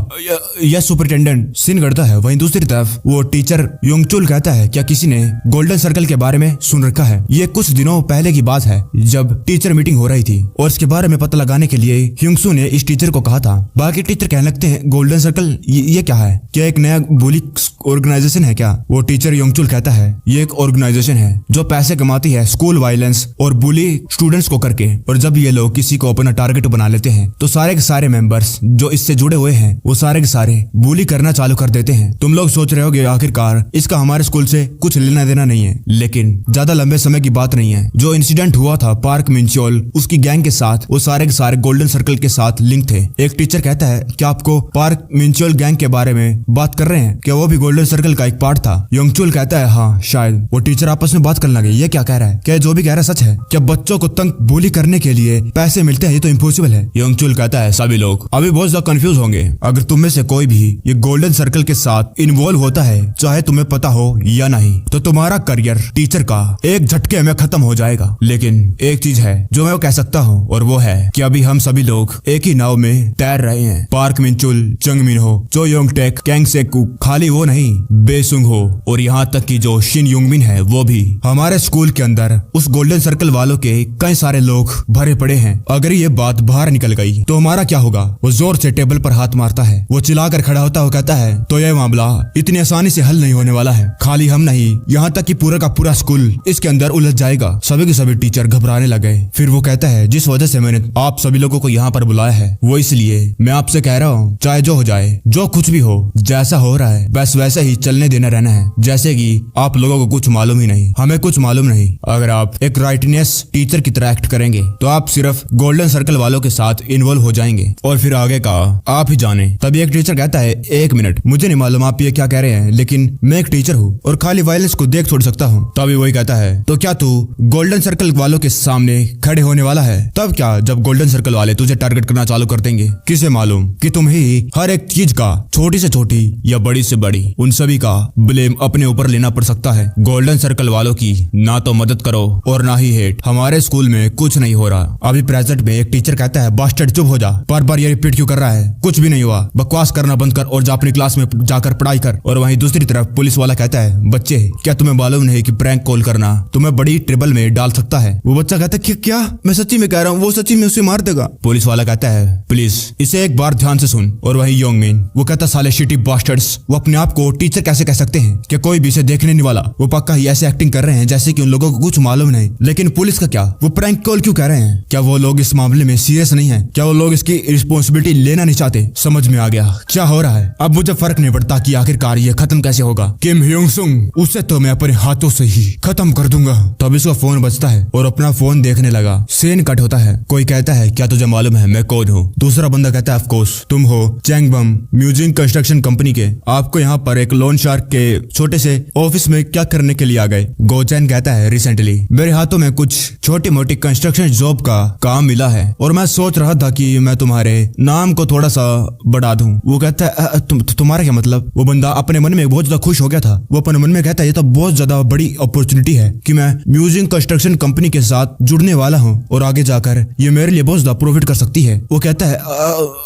Yes superintendent. सीन करता है। वहीं दूसरी तरफ वो टीचर योंगचुल कहता है, क्या किसी ने गोल्डन सर्कल के बारे में सुन रखा है? ये कुछ दिनों पहले की बात है जब टीचर मीटिंग हो रही थी और इसके बारे में पता लगाने के लिए ह्यूंगसू ने इस टीचर को कहा था। बाकी टीचर कहने लगते हैं, गोल्डन सर्कल ये क्या है? क्या एक नया बुली ऑर्गेनाइजेशन है क्या? वो टीचर योंगचुल कहता है, ये एक ऑर्गेनाइजेशन है जो पैसे कमाती है स्कूल वायलेंस और बुली स्टूडेंट्स को करके। और जब ये लोग किसी को अपना टारगेट बना लेते हैं तो सारे के सारे मेंबर्स जो इससे जुड़े हुए हैं वो सारे के सारे बुली करना चालू कर देते हैं। तुम लोग सोच रहे होगे आखिरकार इसका हमारे स्कूल से कुछ लेना देना नहीं है, लेकिन ज्यादा लंबे समय की बात नहीं है। जो इंसिडेंट हुआ था पार्क मिंचोल उसकी गैंग के साथ, वो सारे के सारे गोल्डन सर्कल के साथ लिंक थे। एक टीचर कहता है, क्या आपको पार्क मिंचोल गैंग के बारे में बात कर रहे हैं? क्या वो भी गोल्डन सर्कल का एक पार्ट था? योंगचुल कहता है, हाँ शायद। वो टीचर आपस में बात करने लगे, ये क्या कह रहा है? क्या जो भी कह रहा है सच है? क्या बच्चों को तंग बुली करने के लिए पैसे मिलते हैं? ये तो इम्पॉसिबल है। योंगचुल कहता है, सभी लोग अभी बहुत ज्यादा कंफ्यूज होंगे। अगर तुम में से कोई भी ये गोल्डन सर्कल के साथ इन्वॉल्व होता है, चाहे तुम्हें पता हो या नहीं, तो तुम्हारा करियर टीचर का एक झटके में खत्म हो जाएगा। लेकिन एक चीज है जो मैं कह सकता हूँ और वो है कि अभी हम सभी लोग एक ही नाव में तैर रहे हैं। पार्क मिंचुल, चंग मिन हो, चो योंगटेक, कैंग सेकू, खाली वो नहीं, बेसुंग हो और यहाँ तक कि जो शिन यूंगमिन है वो भी। हमारे स्कूल के अंदर उस गोल्डन सर्कल वालों के कई सारे लोग भरे पड़े हैं। अगर ये बात बाहर निकल गई तो हमारा क्या होगा? वो जोर से टेबल पर हाथ मारता है। वो चिल्लाकर खड़ा होता हुआ कहता है, तो यह मामला इतनी आसानी से हल नहीं होने वाला है। खाली हम नहीं, यहाँ तक कि पूरा का पूरा स्कूल इसके अंदर उलझ जाएगा। सभी के सभी टीचर घबराने लगे। फिर वो कहता है, जिस वजह से मैंने आप सभी लोगों को यहाँ पर बुलाया है वो इसलिए मैं आपसे कह रहा हूँ, चाहे जो हो जाए, जो कुछ भी हो, जैसा हो रहा है बस वैसे ही चलने देना रहना है। जैसे कि आप लोगों को कुछ मालूम ही नहीं, हमें कुछ मालूम नहीं। अगर आप एक राइटनेस टीचर की तरह एक्ट करेंगे तो आप सिर्फ गोल्डन सर्कल वालों के साथ इन्वॉल्व हो जाएंगे और फिर आगे का आप ही जाने। तभी एक टीचर कहता है, एक मिनट, मुझे नहीं मालूम आप ये क्या कह रहे हैं, लेकिन मैं एक टीचर हूँ और खाली वायलेंस को देख छोड़ सकता हूँ। तभी वही कहता है, तो क्या तू गोल्डन सर्कल वालों के सामने खड़े होने वाला है? तब क्या जब गोल्डन सर्कल वाले तुझे टारगेट करना चालू कर देंगे? किसे मालूम कि तुम्हें ही हर एक चीज का, छोटी से छोटी या बड़ी से बड़ी, उन सभी का ब्लेम अपने ऊपर लेना पड़ सकता है। गोल्डन सर्कल वालों की ना तो मदद करो और ना ही हेट। हमारे स्कूल में कुछ नहीं हो रहा। अभी प्रेजेंट में एक टीचर कहता है, बास्टर्ड चुप हो जा, बार बार ये रिपीट क्यों कर रहा है? कुछ भी नहीं हुआ, बकवास करना बंद कर और जा अपनी क्लास में जाकर पढ़ाई कर। और वहीं दूसरी तरफ पुलिस वाला कहता है, बच्चे क्या तुम्हें मालूम नहीं कि प्रैंक कॉल करना तुम्हें बड़ी ट्रबल में डाल सकता है? वो बच्चा कहता है, क्या? मैं सच्ची में कह रहा हूँ, वो सच्ची में उसे मार देगा। पुलिस वाला कहता है, प्लीज इसे एक बार ध्यान से सुन। और वहीं योंगमिन वो कहता, साले शिटी बास्टर्ड्स, वो अपने आप को टीचर कैसे कह सकते हैं? क्या कोई भी इसे देखने नहीं वाला? वो पक्का ही ऐसे एक्टिंग कर रहे हैं जैसे कि उन लोगों को कुछ मालूम नहीं। लेकिन पुलिस का क्या? वो प्रैंक कॉल क्यों कह रहे हैं? क्या वो लोग इस मामले में सीरियस नहीं है? क्या वो लोग इसकी रिस्पॉन्सिबिलिटी लेना नहीं चाहते? समझ में आ गया क्या हो रहा है। अब मुझे फर्क नहीं पड़ता कि आखिरकार ये खत्म कैसे होगा। किम ह्यूंगसुंग, उसे तो मैं अपने हाथों से ही खत्म कर दूंगा। तब इसका फोन बजता है और अपना फोन देखने लगा। सीन कट होता है। कोई कहता है, क्या तुझे मालूम है मैं कौन हूँ? दूसरा बंदा कहता है, ऑफ कोर्स तुम हो चैंगबम म्यूजिंग कंस्ट्रक्शन कंपनी के। आपको यहाँ पर एक लोन शार्क के छोटे से ऑफिस में क्या करने के लिए आ गए? गोचैन कहता है रिसेंटली मेरे हाथों में कुछ छोटी मोटी कंस्ट्रक्शन जॉब का काम मिला है और मैं सोच रहा था कि मैं तुम्हारे नाम को थोड़ा सा बढ़ा दूं। वो कहता है तुम्हारा क्या मतलब? वो बंदा अपने मन में बहुत ज्यादा खुश हो गया था। वो अपने मन में कहता है ये तो बहुत ज्यादा बड़ी अपॉर्चुनिटी है कि मैं म्यूजिंग कंस्ट्रक्शन कंपनी के साथ जुड़ने वाला हूँ और आगे जाकर ये मेरे लिए बहुत ज्यादा प्रॉफिट कर सकती है। वो कहता है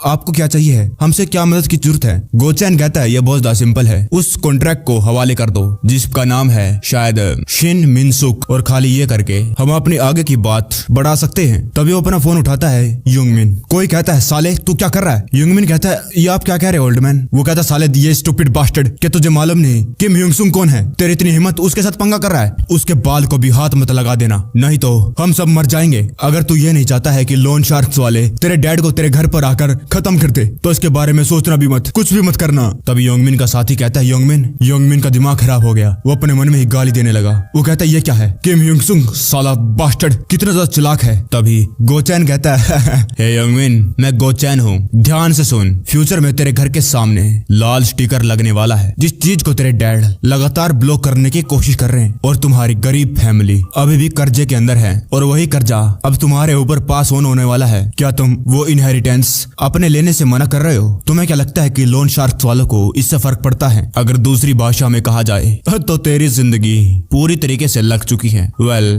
आपको क्या चाहिए? हमसे क्या मदद की जरूरत है? गोचैन कहता है ये बहुत ज्यादा सिंपल है, उस कॉन्ट्रैक्ट को हवाले कर दो जिसका नाम है शायद शिन मिनसुक, और खाली ये करके हम अपनी आगे की बात बढ़ा सकते हैं। तभी वो अपना फोन उठाता है युंगमिन। कोई कहता है साले तू क्या कर रहा है? युंगमिन कहता है ये आप क्या कह रहे हो ओल्ड मैन? वो कहता है साले ये स्टूपिड बास्टर्ड, क्या तुझे मालूम नहीं किम ह्यूंगसुक कौन है? तेरी इतनी हिम्मत उसके साथ पंगा कर रहा है? उसके बाल को भी हाथ मत लगा देना, नहीं तो हम सब मर जाएंगे। अगर तू ये नहीं चाहता है कि लोन शार्क्स वाले तेरे डैड को तेरे घर पर आकर खत्म कर दे तो इसके बारे में सोचना भी मत, कुछ भी मत करना। तभी योंगमिन का साथी कहता है योंगमिन का दिमाग खराब हो गया। वो अपने मन में ही गाली देने लगा। वो कहता है ये क्या है? किम ह्यूंगसुक साला बास्टर्ड कितना ज्यादा चालाक है। तभी गोचैन कहता है हे योंगमिन मैं गोचैन हूँ, ध्यान से सुन। फ्यूचर में तेरे घर के सामने लाल स्टिकर लगने वाला है जिस चीज को तेरे डैड लगातार ब्लॉक करने की कोशिश कर रहे हैं, और तुम्हारी गरीब फैमिली अभी भी कर्जे के अंदर है और वही कर्जा अब तुम्हारे ऊपर पास होने वाला है। क्या तुम वो इनहेरिटेंस अपने लेने से मना कर रहे हो? तुम्हें क्या लगता है कि लोन शार्क्स वालों को इससे फर्क पड़ता है? अगर दूसरी भाषा में कहा जाए तो तेरी जिंदगी पूरी तरीके से लग चुकी है।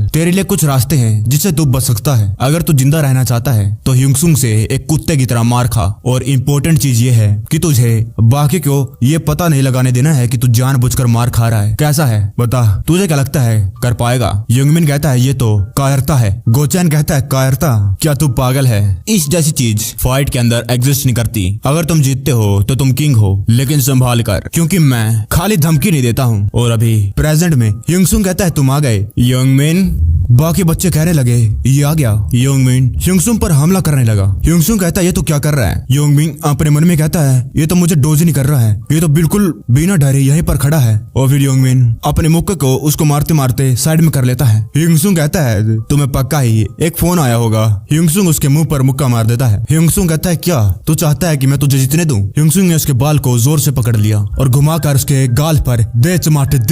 तेरे लिए कुछ रास्ते हैं जिससे तू बच सकता है। अगर तू जिंदा रहना चाहता है तो ह्यूंगसुक से एक कुत्ते की तरह मार खा, और इम्पोर्टेंट चीज ये है कि तुझे बाकी को ये पता नहीं लगाने देना है कि तू जानबूझकर मार खा रहा है। कैसा है बता? तुझे क्या लगता है कर पाएगा? युंगमिन कहता है ये तो कायरता है। गोचैन कहता है कायरता? क्या तू पागल है? इस जैसी चीज फाइट के अंदर एग्जिस्ट नहीं करती। अगर तुम जीतते हो तो तुम किंग हो, लेकिन संभाल कर, क्योंकि मैं खाली धमकी नहीं देता हूँ। और अभी प्रेजेंट में ह्यूंगसुक कहता है तुम आ गए। योंगमिन बाकी बच्चे कहने लगे ये आ गया। योंगमिन ह्यूंगसुक पर हमला करने लगा। ह्यूंगसुक कहता है ये तो क्या कर रहा है? योंगमिन अपने मन में कहता है ये तो मुझे डोज नहीं कर रहा है, ये तो बिल्कुल बिना डरे यहीं पर खड़ा है। और फिर योंगमिन अपने मुक्के को उसको मारते मारते साइड में कर लेता है। ह्यूंगसुक कहता है तुम्हें पक्का ही एक फोन आया होगा। ह्यूंगसुक उसके मुंह पर मुक्का मार देता है। ह्यूंगसुक कहता है क्या तू चाहता है कि मैं तुझे जीतने दूं? ह्यूंगसुक ने उसके बाल को जोर से पकड़ लिया और घुमाकर उसके गाल पर दे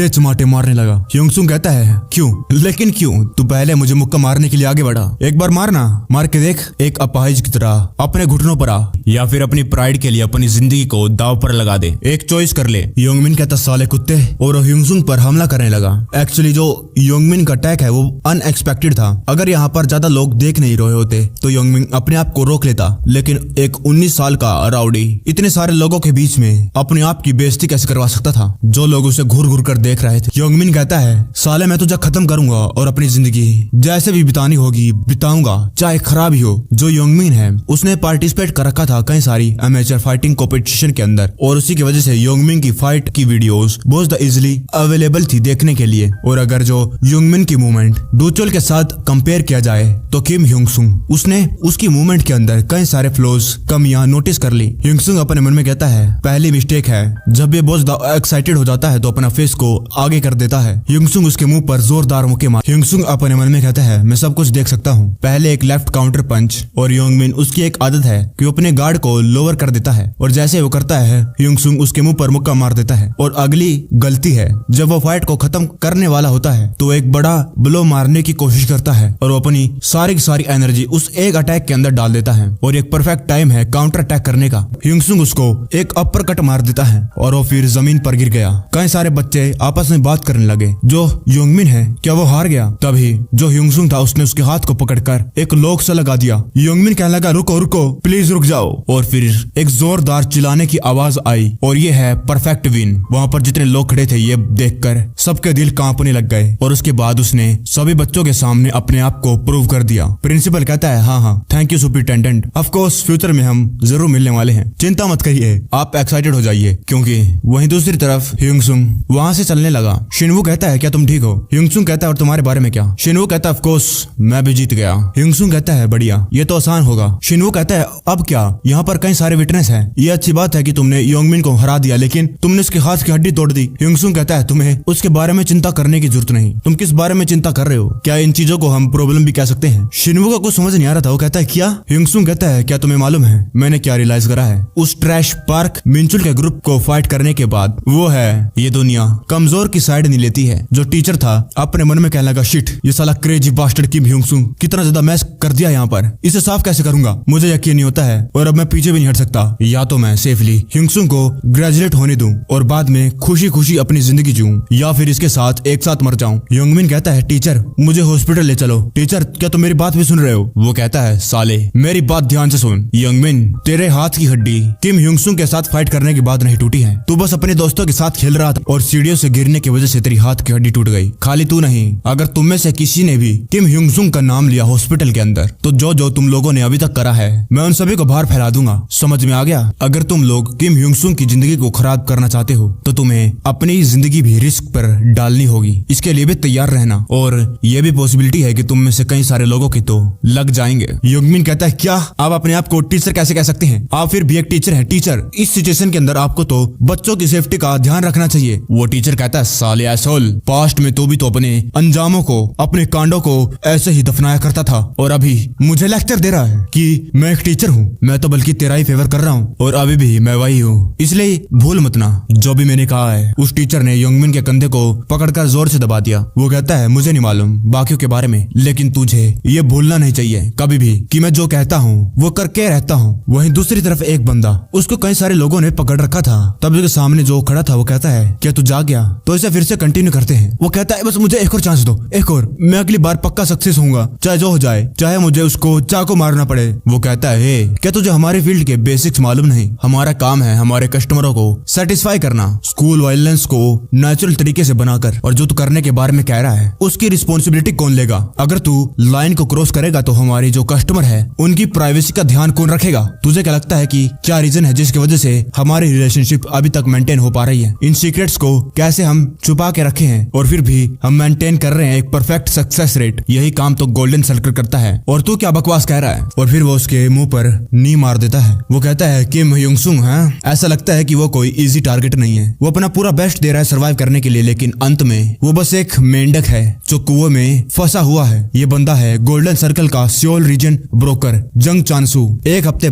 चमाटे मारने लगा। ह्यूंगसुक कहता है क्यों? लेकिन क्यों? तू पहले मुझे मुक्का मारने के लिए आगे बढ़ा, एक बार मारना, मार के देख। एक अपाहिज की तरह अपने घुटनों पर आ, या फिर अपनी प्राइड के लिए अपनी जिंदगी को दाव पर लगा दे, एक चॉइस कर ले। योंगमिन कहता साले कुत्ते, और ह्यूंगसुक पर हमला करने लगा। एक्चुअली जो योंगमिन का अटैक है वो अनएक्सपेक्टेड था। अगर यहाँ पर ज्यादा लोग देख नहीं रहे होते तो योंगमिन अपने आप को रोक लेता, लेकिन एक 19 साल का राउडी इतने सारे लोगों के बीच में अपने आप की बेइज्जती कैसे करवा सकता था, जो लोग उसे घूर घूर कर देख रहे थे। योंगमिन कहता है साले मैं तुझे खत्म करूंगा और अपनी जिंदगी जैसे भी बितानी होगी बिताऊंगा, चाहे खराब ही हो। जो योंगमिन है उसने पार्टिसिपेट कर रखा था कई सारी एमेचर फाइटिंग कॉम्पिटिशन के अंदर, और उसी की वजह से योंगमिन की फाइट की वीडियोस बहुत इजीली अवेलेबल थी देखने के लिए। और अगर जो योंगमिन की मूवमेंट दूचोल के साथ कंपेयर किया जाए तो किम ह्यूंगसुक उसने उसकी मूवमेंट के अंदर कई सारे फ्लॉज कमियां नोटिस कर ली। ह्यूंगसुक अपने मन में कहता है पहली मिस्टेक है जब ये बहुत एक्साइटेड हो जाता है तो अपना फेस को आगे कर देता है। ह्यूंगसुक उसके मुंह पर जोरदार मुक्के मार। ह्यूंगसुक अपने मन में कहता है मैं सब कुछ देख सकता हूँ। पहले एक लेफ्ट काउंटर पंच, और योंगमिन उसकी एक आदत है कि वो अपने गार्ड को लोअर कर देता है, और जैसे वो करता है ह्यूंगसुक उसके मुंह पर मुक्का मार देता है। और अगली गलती है जब वो फाइट को खत्म करने वाला होता है तो एक बड़ा ब्लो मारने की कोशिश करता है और वो अपनी सारी की सारी एनर्जी उस एक अटैक के अंदर डाल देता है, और एक परफेक्ट टाइम है काउंटर अटैक करने का। ह्यूंगसुक उसको एक अपर कट मार देता है और वो फिर जमीन पर गिर गया। कई सारे बच्चे आपस में बात करने लगे जो योंगमिन है क्या वो हार गया? तभी जो ह्यूंगसुक था उसने उसके हाथ को पकड़कर एक लॉक सा लगा दिया। योंगमिन कहने लगा रुको रुको प्लीज रुक जाओ, और फिर एक जोरदार चिल्लाने की आवाज आई, और ये है परफेक्ट विन। वहाँ पर जितने लोग खड़े थे ये देखकर सबके दिल कांपने लग गए, और उसके बाद उसने सभी बच्चों के सामने अपने आप को प्रूव कर दिया। प्रिंसिपल कहता है हाँ thank you superintendent, of course future में हम जरूर मिलने वाले हैं, चिंता मत करिए, आप एक्साइटेड हो जाइए। क्योंकि वहीं दूसरी तरफ ह्यूंगसुक वहाँ से चलने लगा। शिनवू कहता है क्या तुम ठीक हो? ह्यूंगसुक कहता है और तुम्हारे बारे में क्या? शिनवू कहता है ऑफ कोर्स मैं भी जीत गया। ह्यूंगसुक कहता है बढ़िया, ये तो आसान होगा। शिनवू कहता है अब क्या? यहाँ पर कई सारे विटनेस हैं, ये अच्छी बात है कि तुमने योंगमिन को हरा दिया, लेकिन तुमने उसके हाथ की हड्डी तोड़ दी। ह्यूंगसुक कहता है तुम्हें उसके बारे में चिंता करने की जरूरत नहीं, तुम किस बारे में चिंता कर रहे हो? क्या इन चीजों को हम प्रॉब्लम भी कह सकते हैं? शिनवू को कुछ समझ नहीं आ रहा था, वो कहता है क्या? ह्यूंगसुक कहता है क्या तुम्हें मालूम है मैंने क्या रियलाइज करा है उस ट्रैश पार्क मिंचुल के ग्रुप को फाइट करने के बाद, वो है ये दुनिया कमजोर की साइड नहीं लेती है। जो टीचर था अपने मन में कहने लगा, शिट, ये साला क्रेजी बास्टर्ड किम ह्यूंग सुंग कितना ज्यादा मैस कर दिया यहाँ पर, इसे साफ कैसे करूंगा, मुझे यकीन नहीं होता है और अब मैं पीछे भी नहीं हट सकता। या तो मैं सेफली ह्यूंग सुंग को ग्रेजुएट होने दूं और बाद में खुशी खुशी अपनी जिंदगी जीऊं, या फिर इसके साथ एक साथ मर जाऊं। योंगमिन कहता है, टीचर मुझे हॉस्पिटल ले चलो। टीचर, क्या तुम मेरी बात भी सुन रहे हो? वो कहता है, साले मेरी बात ध्यान से सुन। योंगमिन, तेरे हाथ की हड्डी किम ह्यूंग सुंग के साथ फाइट करने के बाद नहीं टूटी है। तू बस अपने दोस्तों के साथ खेल रहा था और सीढ़ियों से गिरने की वजह से तेरी हाथ की हड्डी टूट गई। खाली तू नहीं, अगर तुम में से किसी ने भी किम ह्यूंग सुंग का नाम लिया हॉस्पिटल के अंदर, तो जो जो तुम लोगों ने अभी तक करा है मैं उन सभी को बाहर फैला दूंगा। समझ में आ गया? अगर तुम लोग किम ह्यूंग सुंग की जिंदगी को खराब करना चाहते हो तो तुम्हें अपनी जिंदगी भी रिस्क पर डालनी होगी। इसके लिए भी तैयार रहना, और ये भी पॉसिबिलिटी है कि तुम में से कई सारे लोगों की तो लग जाएंगे। योंगमिन कहता है, क्या आप अपने आप को टीचर कैसे कह सकते हैं? आप फिर भी एक टीचर हैं। टीचर, इस सिचुएशन के अंदर आपको तो बच्चों की सेफ्टी का ध्यान रखना चाहिए। वो टीचर कहता है, साले एसोल, पास्ट में तो भी तो अपने अंजामों को, अपने कांडों को ऐसे ही दफनाया करता था और अभी मुझे लेक्चर दे रहा है कि मैं एक टीचर हूँ। मैं तो बल्कि तेरा ही फेवर कर रहा हूँ और अभी भी मैं वही हूँ, इसलिए भूल मत ना जो भी मैंने कहा है। उस टीचर ने योंगमिन के कंधे को पकड़कर जोर से दबा दिया। वो कहता है, मुझे नहीं मालूम बाकियों के बारे में, लेकिन तुझे ये भूलना नहीं चाहिए कभी भी कि मैं जो कहता हूँ वो करके रहता हूँ। वहीं दूसरी तरफ एक बंदा, उसको कई सारे लोगों ने पकड़ रखा था। तब उसके सामने जो खड़ा था वो कहता है, क्या तू जाग गया? तो इसे फिर से कंटिन्यू करते हैं। वो कहता है, बस मुझे एक और चांस दो, एक और, मैं अगली बार पक्का सक्सेस होऊंगा, चाहे जो हो जाए, चाहे मुझे उसको चाकू मारना पड़े। वो कहता है, हे, क्या तुझे हमारे फील्ड के बेसिक्स मालूम नहीं? हमारा काम है हमारे कस्टमरों को सेटिस्फाई करना, स्कूल वायलेंस को नेचुरल तरीके से बनाकर, और जो तू करने के बारे में कह रहा है उसकी रिस्पॉन्सिबिलिटी कौन लेगा? अगर तू लाइन को क्रॉस करेगा तो हमारी जो कस्टमर है उनकी प्राइवेसी का ध्यान कौन रखेगा? तुझे क्या लगता है कि क्या रीजन है जिसकी वजह से हमारी रिलेशनशिप अभी तक मेंटेन हो पा रही है? इन सीक्रेट्स को कैसे हम छुपा के रखे हैं और फिर भी हम मेंटेन कर रहे हैं एक परफेक्ट सक्सेस रेट। यही काम तो गोल्डन सर्कल करता है, और तू क्या बकवास कह रहा है? और फिर वो उसके मुंह पर नी मार देता है। वो कहता है, किम ह्यूंग सुंग, हाँ, ऐसा लगता है कि वो कोई इजी टारगेट नहीं है। वो अपना पूरा बेस्ट दे रहा है सर्वाइव करने के लिए, लेकिन अंत में वो बस एक मेंढक है जो कुएं में फंसा हुआ है। ये बंदा है गोल्डन सर्कल का सियोल रीजन ब्रोकर जंग चांसू। एक हफ्ते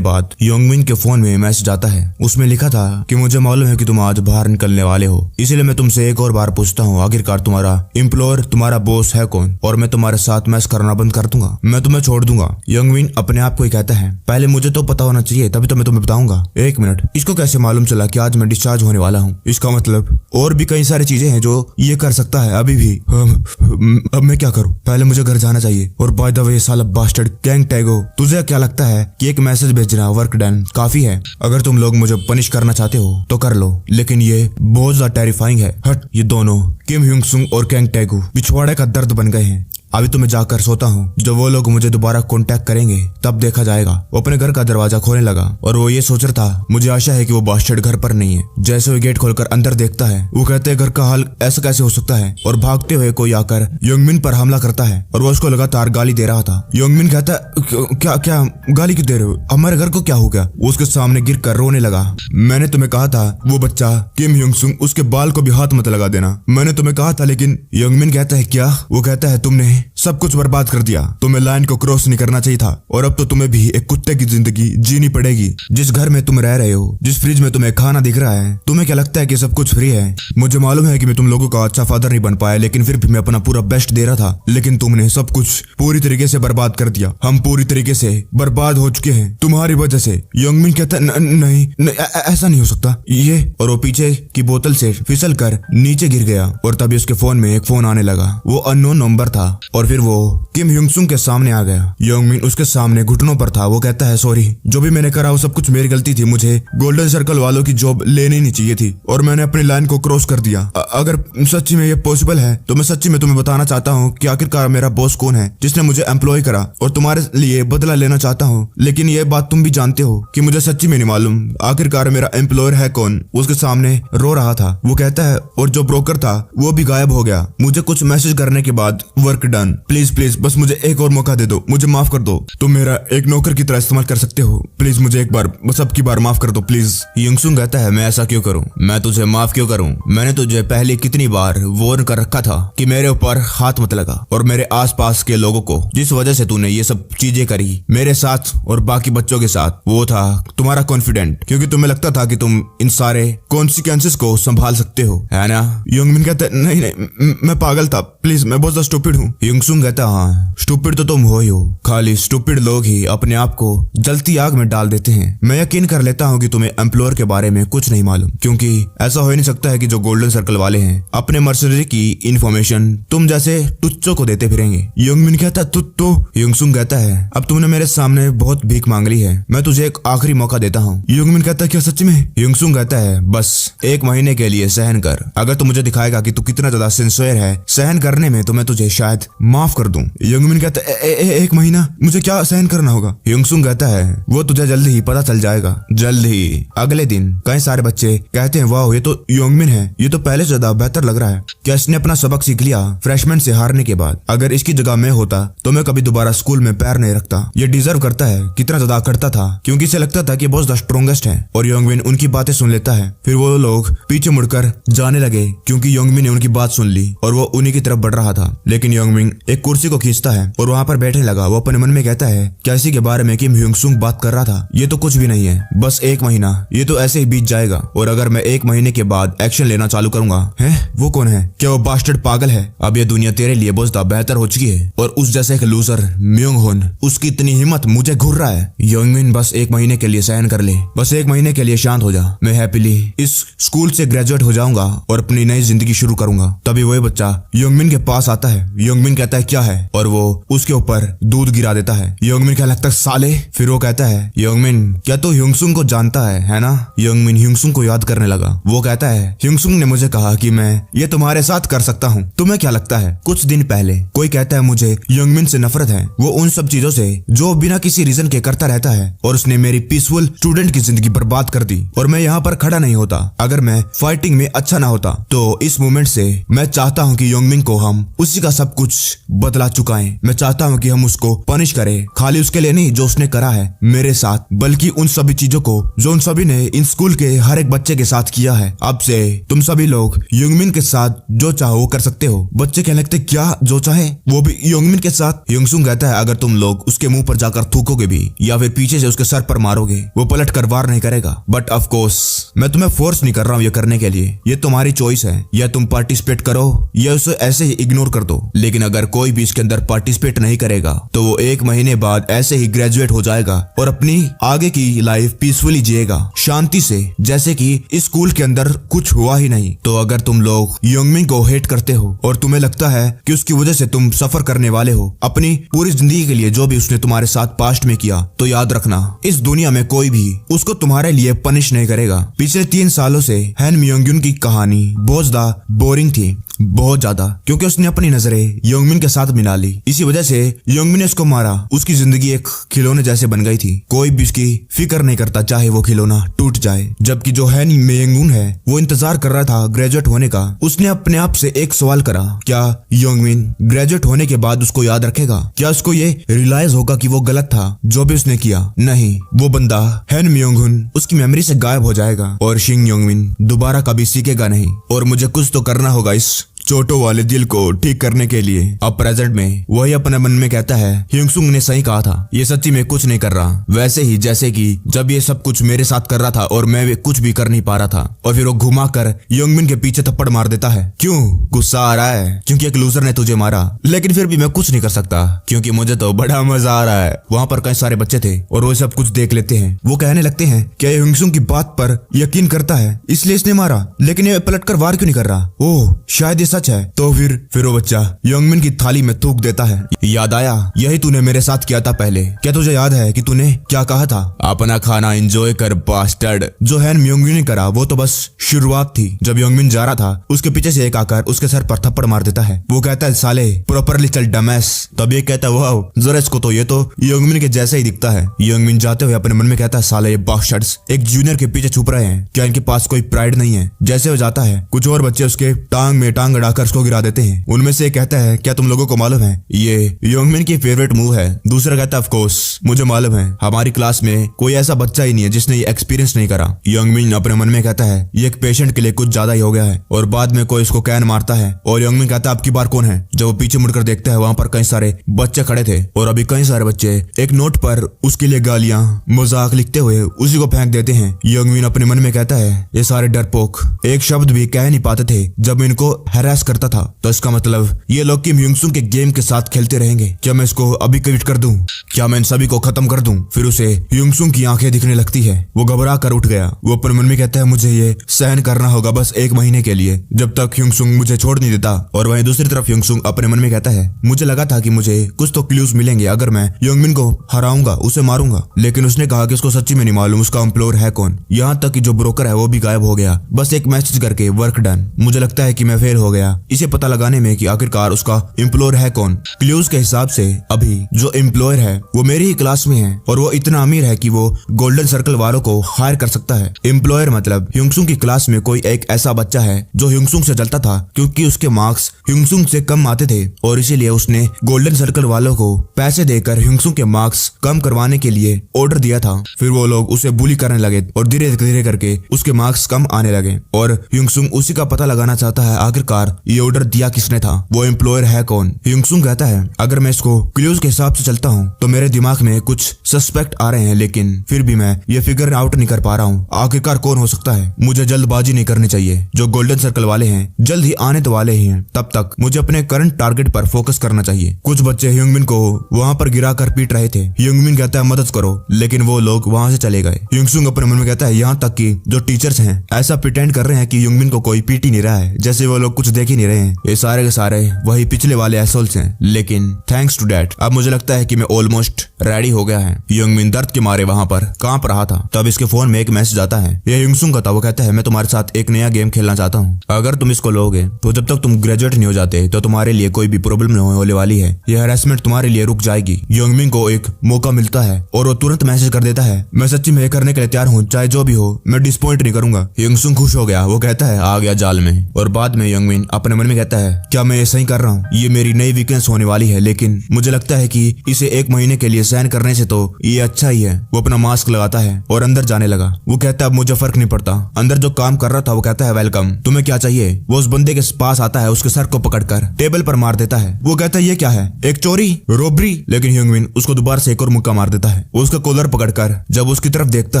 बाद योंगमिन के फोन में मैसेज आता है। उसमें लिखा था कि मुझे मालूम है कि तुम आज बाहर निकलने वाले हो, इसलिए मैं तुमसे एक और बार पूछता हूँ, आखिरकार तुम्हारा एम्प्लॉयर, तुम्हारा बॉस है कौन? और मैं तुम्हारे साथ मैच करना बंद कर दूंगा, मैं तुम्हें छोड़ दूंगा। योंगमिन अपने आप को ही कहता है, पहले मुझे तो पता होना चाहिए, तभी तो मैं तुम्हें बताऊंगा। एक मिनट, इसको कैसे मालूम चला कि आज मैं डिस्चार्ज होने वाला हूँ? इसका मतलब और भी कई सारी चीजें हैं जो ये कर सकता है अभी भी। अब मैं क्या करूँ? पहले मुझे घर जाना चाहिए। और बाय द वे साला बास्टर्ड गैंग टैगो, तुझे क्या लगता है कि एक मैसेज भेजना वर्क डन काफी है? अगर तुम लोग मुझे पनिश करना चाहते हो तो कर लो, लेकिन ये बहुत ज्यादा टेरिफाइंग है। हट, ये दोनों किम ह्यूंग सुंग और गैंग टैगो पिछवाड़े का दर्द बन गए हैं। अभी तो मैं जाकर सोता हूँ, जब वो लोग मुझे दोबारा कांटेक्ट करेंगे तब देखा जाएगा। वो अपने घर का दरवाजा खोलने लगा और वो ये सोच रहा था, मुझे आशा है कि वो बास्टर्ड घर पर नहीं है। जैसे वो गेट खोलकर अंदर देखता है, वो कहते हैं, घर का हाल ऐसा कैसे हो सकता है? और भागते हुए कोई आकर योंगमिन पर हमला करता है और वो उसको लगातार गाली दे रहा था। योंगमिन कहता है, क्या गाली क्यों दे रहे हो? हमारे घर को क्या हो गया? वो उसके सामने गिर कर रोने लगा। मैंने तुम्हें कहा था वो बच्चा किम ह्यूंग सुंग, उसके बाल को भी हाथ मत लगा देना, मैंने तुम्हें कहा था। लेकिन योंगमिन कहता है, क्या? वो कहता है, तुमने सब कुछ बर्बाद कर दिया, तुम्हें लाइन को क्रॉस नहीं करना चाहिए था, और अब तो तुम्हें भी एक कुत्ते की जिंदगी जीनी पड़ेगी। जिस घर में तुम रह रहे हो, जिस फ्रिज में तुम्हें खाना दिख रहा है, तुम्हें क्या लगता है कि सब कुछ फ्री है? मुझे मालूम है कि मैं तुम लोगों का अच्छा फादर नहीं बन पाया, लेकिन फिर भी मैं अपना पूरा बेस्ट दे रहा था। लेकिन तुमने सब कुछ पूरी तरीके से बर्बाद कर दिया। हम पूरी तरीके से बर्बाद हो चुके हैं तुम्हारी वजह से। योंगमिन कहता है, नहीं, ऐसा नहीं हो सकता ये, और वो पीछे की बोतल से फिसल कर नीचे गिर गया। और तभी उसके फोन में एक फोन आने लगा। वो अननोन नंबर था और फिर वो किम ह्यूंग सुंग के सामने आ गया। योंगमिन उसके सामने घुटनों पर था। वो कहता है, सॉरी, जो भी मैंने करा वो सब कुछ मेरी गलती थी, मुझे गोल्डन सर्कल वालों की जॉब लेनी नहीं चाहिए थी और मैंने अपनी लाइन को क्रॉस कर दिया। अगर सच्ची में ये पॉसिबल है तो मैं सच्ची में तुम्हें बताना चाहता हूँ कि आखिरकार मेरा बॉस कौन है जिसने मुझे एम्प्लॉय करा, और तुम्हारे लिए बदला लेना चाहता हूँ। लेकिन ये बात तुम भी जानते हो कि मुझे सच्ची में नहीं मालूम आखिरकार मेरा एम्प्लॉयर है कौन। उसके सामने रो रहा था। वो कहता है, और जो ब्रोकर था वो भी गायब हो गया। मुझे कुछ मैसेज करने के बाद वर्क डन। प्लीज प्लीज बस मुझे एक और मौका दे दो, मुझे माफ कर दो। तुम मेरा एक नौकर की तरह इस्तेमाल कर सकते हो। प्लीज मुझे एक बार, बस अब की बार माफ कर दो प्लीज। युंगसुंग कहता है मैं ऐसा क्यों करूं, मैं तुझे माफ क्यों करूं? मैंने तुझे पहले कितनी बार वार्न कर रखा था कि मेरे ऊपर हाथ मत लगा, और मेरे आसपास के लोगों को जिस वजह से तूने ये सब चीजें करी मेरे साथ और बाकी बच्चों के साथ, वो था तुम्हारा कॉन्फिडेंट, क्योंकि तुम्हें लगता था कि तुम इन सारे कॉन्सिक्वेंसेस को संभाल सकते हो, है ना? युंगमिन कहता है नहीं नहीं, मैं पागल था, प्लीज मैं बहुत ज्यादा स्टूपिड हूँ। युंगसुंग कहता हाँ स्टूपिड तो तुम हो ही हो, खाली स्टूपिड लोग ही अपने आप को जलती आग में डाल देते हैं। मैं यकीन कर लेता हूँ कि तुम्हें एम्प्लॉयर के बारे में कुछ नहीं मालूम, क्योंकि ऐसा हो ही नहीं सकता है कि जो गोल्डन सर्कल वाले हैं अपने मर्सनरी की इंफॉर्मेशन तुम जैसे टुच्चों को देते फिरेंगे। युंगमिन कहता है तो युंगसुंग कहता है अब तुमने मेरे सामने बहुत भीख मांग ली है, मैं तुझे एक आखिरी मौका देता हूँ। युंगमिन कहता है क्या सच में? युंगसुंग कहता है बस एक महीने के लिए सहन कर, अगर तू मुझे दिखाएगा कि तू कितना ज्यादा सिंसियर है सहन करने में तो मैं तुझे शायद माफ कर दूं। युंगमिन कहता है एक महीना, मुझे क्या सहन करना होगा? युंगसुंग कहता है वो तुझे जल्द ही पता चल जाएगा, जल्द ही। अगले दिन कई सारे बच्चे कहते हैं वाह ये तो युंगमिन है, ये तो पहले से ज्यादा बेहतर लग रहा है, क्या इसने अपना सबक सीख लिया फ्रेशमैन से हारने के बाद? अगर इसकी जगह मैं होता तो मैं कभी दोबारा स्कूल में पैर नहीं रखता, ये डिजर्व करता है। कितना ज्यादा करता था क्योंकि इसे लगता था कि बहुत ज्यादा स्ट्रॉन्गेस्ट है, और युंगमिन उनकी बातें सुन लेता है। फिर वो लोग पीछे मुड़कर जाने लगे क्योंकि युंगमिन ने उनकी बात सुन ली और वो उन्हीं की तरफ बढ़ रहा था। लेकिन युंगमिन एक कुर्सी को खींचता है और वहां पर बैठने लगा। वो अपने मन में कहता है क्या इसी के बारे में किम युंगसुंग बात कर रहा था, ये तो कुछ भी नहीं है, बस एक महीना, ये तो ऐसे ही बीत जाएगा, और अगर मैं एक महीने के बाद एक्शन लेना चालू करूंगा, है वो कौन है? क्या वो बास्टर्ड पागल है? अब ये दुनिया तेरे लिए बहुत ज्यादा बेहतर हो चुकी है, और उस जैसे एक लूजर म्योंग हुन, उसकी इतनी हिम्मत मुझे घूर रहा है। युंगमिन बस एक महीने के लिए सहन कर ले, बस एक महीने के लिए शांत हो जा, मैं हैप्पीली इस स्कूल से ग्रेजुएट हो जाऊंगा और अपनी नई जिंदगी शुरू करूंगा। तभी वही बच्चा युंगमिन के पास आता है। युंगमिन कहता है क्या है, और वो उसके ऊपर दूध गिरा देता है। युंगमिन क्या लगता है साले? फिर वो कहता है युंगमिन क्या तू युंगसुंग को जानता है ना? युंगमिन युंगसुंग को याद करने लगा। वो कहता है युंगसुंग ने मुझे कहा कि मैं ये तुम्हारे साथ कर सकता हूँ, तुम्हें क्या लगता है? कुछ दिन पहले कोई कहता है मुझे युंगमिन से नफरत है, वो उन सब चीजों से जो बिना किसी रीजन के करता रहता है, और उसने मेरी पीसफुल स्टूडेंट की जिंदगी बर्बाद कर दी, और मैं यहाँ पर खड़ा नहीं होता अगर मैं फाइटिंग में अच्छा ना होता। तो इस मोमेंट से मैं चाहता हूँ कि युंगमिन को हम उसी का सब कुछ बदला चुकाएं। मैं चाहता हूँ कि हम उसको पनिश करें, खाली उसके लिए नहीं जो उसने करा है मेरे साथ, बल्कि उन सभी चीजों को जो उन सभी ने इन स्कूल के हर एक बच्चे के साथ किया है। अब से तुम सभी लोग युंगमिन के साथ जो चाहो वो कर सकते हो। बच्चे कहने लगते क्या जो चाहे, वो भी युंगमिन के साथ? युंगसुंग कहता है अगर तुम लोग उसके मुंह पर जाकर थूकोगे भी या फिर पीछे से उसके सर पर मारोगे, वो पलट कर वार नहीं करेगा। बट ऑफ कोर्स मैं तुम्हें फोर्स नहीं कर रहा हूँ ये करने के लिए, ये तुम्हारी चॉइस है, या तुम पार्टिसिपेट करो या उसे ऐसे ही इग्नोर कर दो। लेकिन अगर कोई भी इसके अंदर पार्टिसिपेट नहीं करेगा तो वो एक महीने बाद ऐसे ही ग्रेजुएट हो जाएगा और अपनी आगे की लाइफ पीसफुली जिएगा, शांति से, जैसे कि इस स्कूल के अंदर कुछ हुआ ही नहीं। तो अगर तुम लोग युंगमिन को हेट करते हो और तुम्हें लगता है कि उसकी वजह से तुम सफर करने वाले हो अपनी पूरी जिंदगी के लिए जो भी उसने तुम्हारे साथ पास्ट में किया, तो याद रखना इस दुनिया में कोई भी उसको तुम्हारे लिए पनिश नहीं करेगा। पिछले 3 सालों से हैन म्योंगयुन की कहानी बहुत ज्यादा बोरिंग थी, बहुत ज्यादा, क्योंकि उसने अपनी नजरें युंगमिन के साथ मिला ली। इसी वजह से युंगमिन ने उसको मारा। उसकी जिंदगी एक खिलौने जैसे बन गई थी, कोई भी उसकी फिक्र नहीं करता चाहे वो खिलौना टूट जाए। जबकि जो हैन म्योंगयुन है वो इंतजार कर रहा था ग्रेजुएट होने का। उसने अपने आप से एक सवाल करा, क्या युंगमिन ग्रेजुएट होने के बाद उसको याद रखेगा? क्या उसको ये रियलाइज होगा कि वो गलत था जो भी उसने किया? नहीं, वो बंदा हैन म्योंगयुन उसकी मेमोरी से गायब हो जाएगा और शिंग युंगमिन दोबारा कभी सीखेगा नहीं। और मुझे कुछ तो करना होगा इस चोटों वाले दिल को ठीक करने के लिए। अब प्रेजेंट में वही अपने मन में कहता है युंगसुंग ने सही कहा था, ये सच्ची में कुछ नहीं कर रहा, वैसे ही जैसे कि जब ये सब कुछ मेरे साथ कर रहा था और मैं भी कुछ भी कर नहीं पा रहा था। और फिर वो घुमा कर युंगमिन के पीछे थप्पड़ मार देता है। क्यों गुस्सा आ रहा है? क्योंकि एक लूजर ने तुझे मारा, लेकिन फिर भी मैं कुछ नहीं कर सकता क्योंकि मुझे तो बड़ा मजा आ रहा है। वहाँ पर कई सारे बच्चे थे और वो सब कुछ देख लेते हैं। वो कहने लगते हैं क्या युंगसुंग की बात पर यकीन करता है इसलिए इसने मारा, लेकिन ये पलटकर वार क्यों नहीं कर रहा? ओह शायद ये सच है। तो फिर वो बच्चा युंगमिन की थाली में थूक देता है। याद आया, यही तूने मेरे साथ किया था पहले। क्या तुझे याद है कि तूने क्या कहा था? अपना खाना एंजॉय कर बास्टर्ड। जो हैन म्योंगयुन ने करा वो तो बस शुरुआत थी। जब युंगमिन जा रहा था उसके पीछे से एक आकर उसके सर पर थप्पड़ मार देता है। वो कहता है साले प्रॉपरली चल डमैस। तब ये कहता है वाह जरा इसको तो, ये तो युंगमिन के जैसा ही दिखता है। युंगमिन जाते हुए अपने मन में कहता है साले ये बास्टर्ड्स एक जूनियर के पीछे छुप रहे हैं, क्या इनके पास कोई प्राइड नहीं है? जैसे वो जाता है कुछ और बच्चे उसके टांग में टांग चढ़ाकर उसको गिरा देते हैं। उनमें से एक कहता है क्या तुम लोगों को मालूम है ये योंगमिन की फेवरेट मूव है। दूसरा कहता है ऑफ कोर्स मुझे मालूम है, हमारी क्लास में कोई ऐसा बच्चा ही नहीं है जिसने ये एक्सपीरियंस नहीं करा। योंगमिन अपने मन में कहता है ये एक पेशेंट के लिए कुछ ज्यादा ही हो गया है। और बाद में कोई इसको कैन मारता है और योंगमिन कहता है आपकी बार कौन है। जब वो पीछे मुड़कर देखता है वहां पर कई सारे बच्चे खड़े थे और अभी कई सारे बच्चे एक नोट पर उसके लिए गालियां मजाक लिखते हुए उसी को फेंक देते हैं। योंगमिन अपने मन में कहता है ये सारे डरपोक एक शब्द भी कह नहीं पाते थे जब मैं इनको हैरास करता था, तो इसका मतलब ये लोग किम ह्यूंगसुंग के गेम के साथ खेलते रहेंगे। क्या मैं इसको अभी क्विट कर दूं? क्या मैं इन सभी को खत्म कर दूं? फिर उसे ह्यूंगसुंग की आंखें दिखने लगती है। वो घबरा कर उठ गया। वो अपने मन में कहता है मुझे ये सहन करना होगा बस 1 महीने के लिए, जब तक ह्यूंगसुंग मुझे छोड़ नहीं देता। और वहीं दूसरी तरफ ह्यूंगसुंग अपने मन में कहता है मुझे लगा था कि मुझे कुछ तो क्लूज मिलेंगे अगर मैं योंगमिन को हराऊंगा, उसे मारूंगा, लेकिन उसने कहा कि उसको सच्ची में नहीं मालूम उसका एम्प्लॉयर है कौन। यहाँ तक कि जो ब्रोकर है वो भी गायब हो गया, बस एक मैसेज करके वर्क डन। मुझे लगता है कि मैं फेल हो गया इसे पता लगाने में कि आखिरकार उसका एम्प्लॉयर है कौन। क्लूज के हिसाब से अभी जो एम्प्लॉयर है वो मेरी ही क्लास में है और वो इतना अमीर है कि वो गोल्डन सर्कल वालों को हायर कर सकता है। एम्प्लॉयर मतलब ह्यूंगसुंग की क्लास में कोई एक ऐसा बच्चा है जो ह्यूंगसुंग से जलता था क्योंकि उसके मार्क्स ह्यूंगसुंग से कम आते थे और इसीलिए उसने गोल्डन सर्कल वालों को पैसे देकर ह्यूंगसुंग के मार्क्स कम करवाने के लिए ऑर्डर दिया था। फिर वो लोग उसे बुली करने लगे और धीरे धीरे करके उसके मार्क्स कम आने लगे और ह्यूंगसुंग उसी का पता लगाना चाहता है आखिरकार ये ऑर्डर दिया किसने था, वो एम्प्लॉयर है कौन। ह्यूंगसुंग कहता है अगर मैं इसको क्लूज के हिसाब से चलता हूँ तो मेरे दिमाग में कुछ सस्पेक्ट आ रहे हैं, लेकिन फिर भी मैं ये फिगर आउट नहीं कर पा रहा हूँ आखिरकार कौन हो सकता है। मुझे जल्दबाजी नहीं करनी चाहिए, जो गोल्डन सर्कल वाले हैं जल्द ही आने तो वाले ही हैं, तब तक मुझे अपने करंट टारगेट पर फोकस करना चाहिए। कुछ बच्चे ह्यूंगमिन को वहां पर गिरा कर पीट रहे थे। ह्यूंगमिन कहता है मदद करो, लेकिन वो लोग वहां से चले गए। ह्यूंगसुंग अपने मन में कहता है यहाँ तक कि जो टीचर्स हैं ऐसा प्रिटेंड कर रहे हैं कि ह्यूंगमिन को कोई पीट ही नहीं रहा है, जैसे वो लोग कुछ देख ही नहीं रहे हैं। ये सारे के सारे वही पिछले वाले एसोल्स हैं, लेकिन थैंक्स टू डैट अब मुझे लगता है कि मैं ऑलमोस्ट रेडी हो गया है। ह्यूंगमिन दर्द के मारे वहां पर कांप रहा था। तब इसके फोन में एक मैसेज आता है। यह ह्यूंगसुंग का था। वो कहता है मैं तुम्हारे साथ एक नया गेम खेलना चाहता हूँ, अगर तुम इसको लोगे तो जब तक तुम ग्रेजुएट नहीं हो जाते तो तुम्हारे लिए कोई भी प्रॉब्लम नहीं होने वाली है, यह हैरेसमेंट तुम्हारे लिए रुक जाएगी। ह्यूंगमिन को एक मौका मिलता है और वो तुरंत मैसेज कर देता है मैं सच्ची में करने के लिए तैयार हूँ, चाहे जो भी हो, मैं डिसपॉइंट नहीं करूंगा। ह्यूंगसुंग खुश हो गया। वो कहता है आ गया जाल में। और बाद में ह्यूंगमिन अपने मन में कहता है क्या मैं ये सही कर रहा हूँ? ये मेरी नई वीकनेस होने वाली है, लेकिन मुझे लगता है कि इसे 1 महीने के लिए सहन करने से तो ये अच्छा ही है। वो अपना मास्क लगाता है और अंदर जाने लगा। वो कहता है अब मुझे फर्क नहीं पड़ता। अंदर जो काम कर रहा था वो कहता है वेलकम, तुम्हें क्या चाहिए? वो उस बंदे के पास आता है, उसके सर को पकड़कर टेबल पर मार देता है। वो कहता है ये क्या है, एक चोरी, रोबरी? लेकिन ह्यूंगमिन उसको दोबारा से एक और मुक्का मार देता है। वो उसका कॉलर पकड़कर जब उसकी तरफ देखता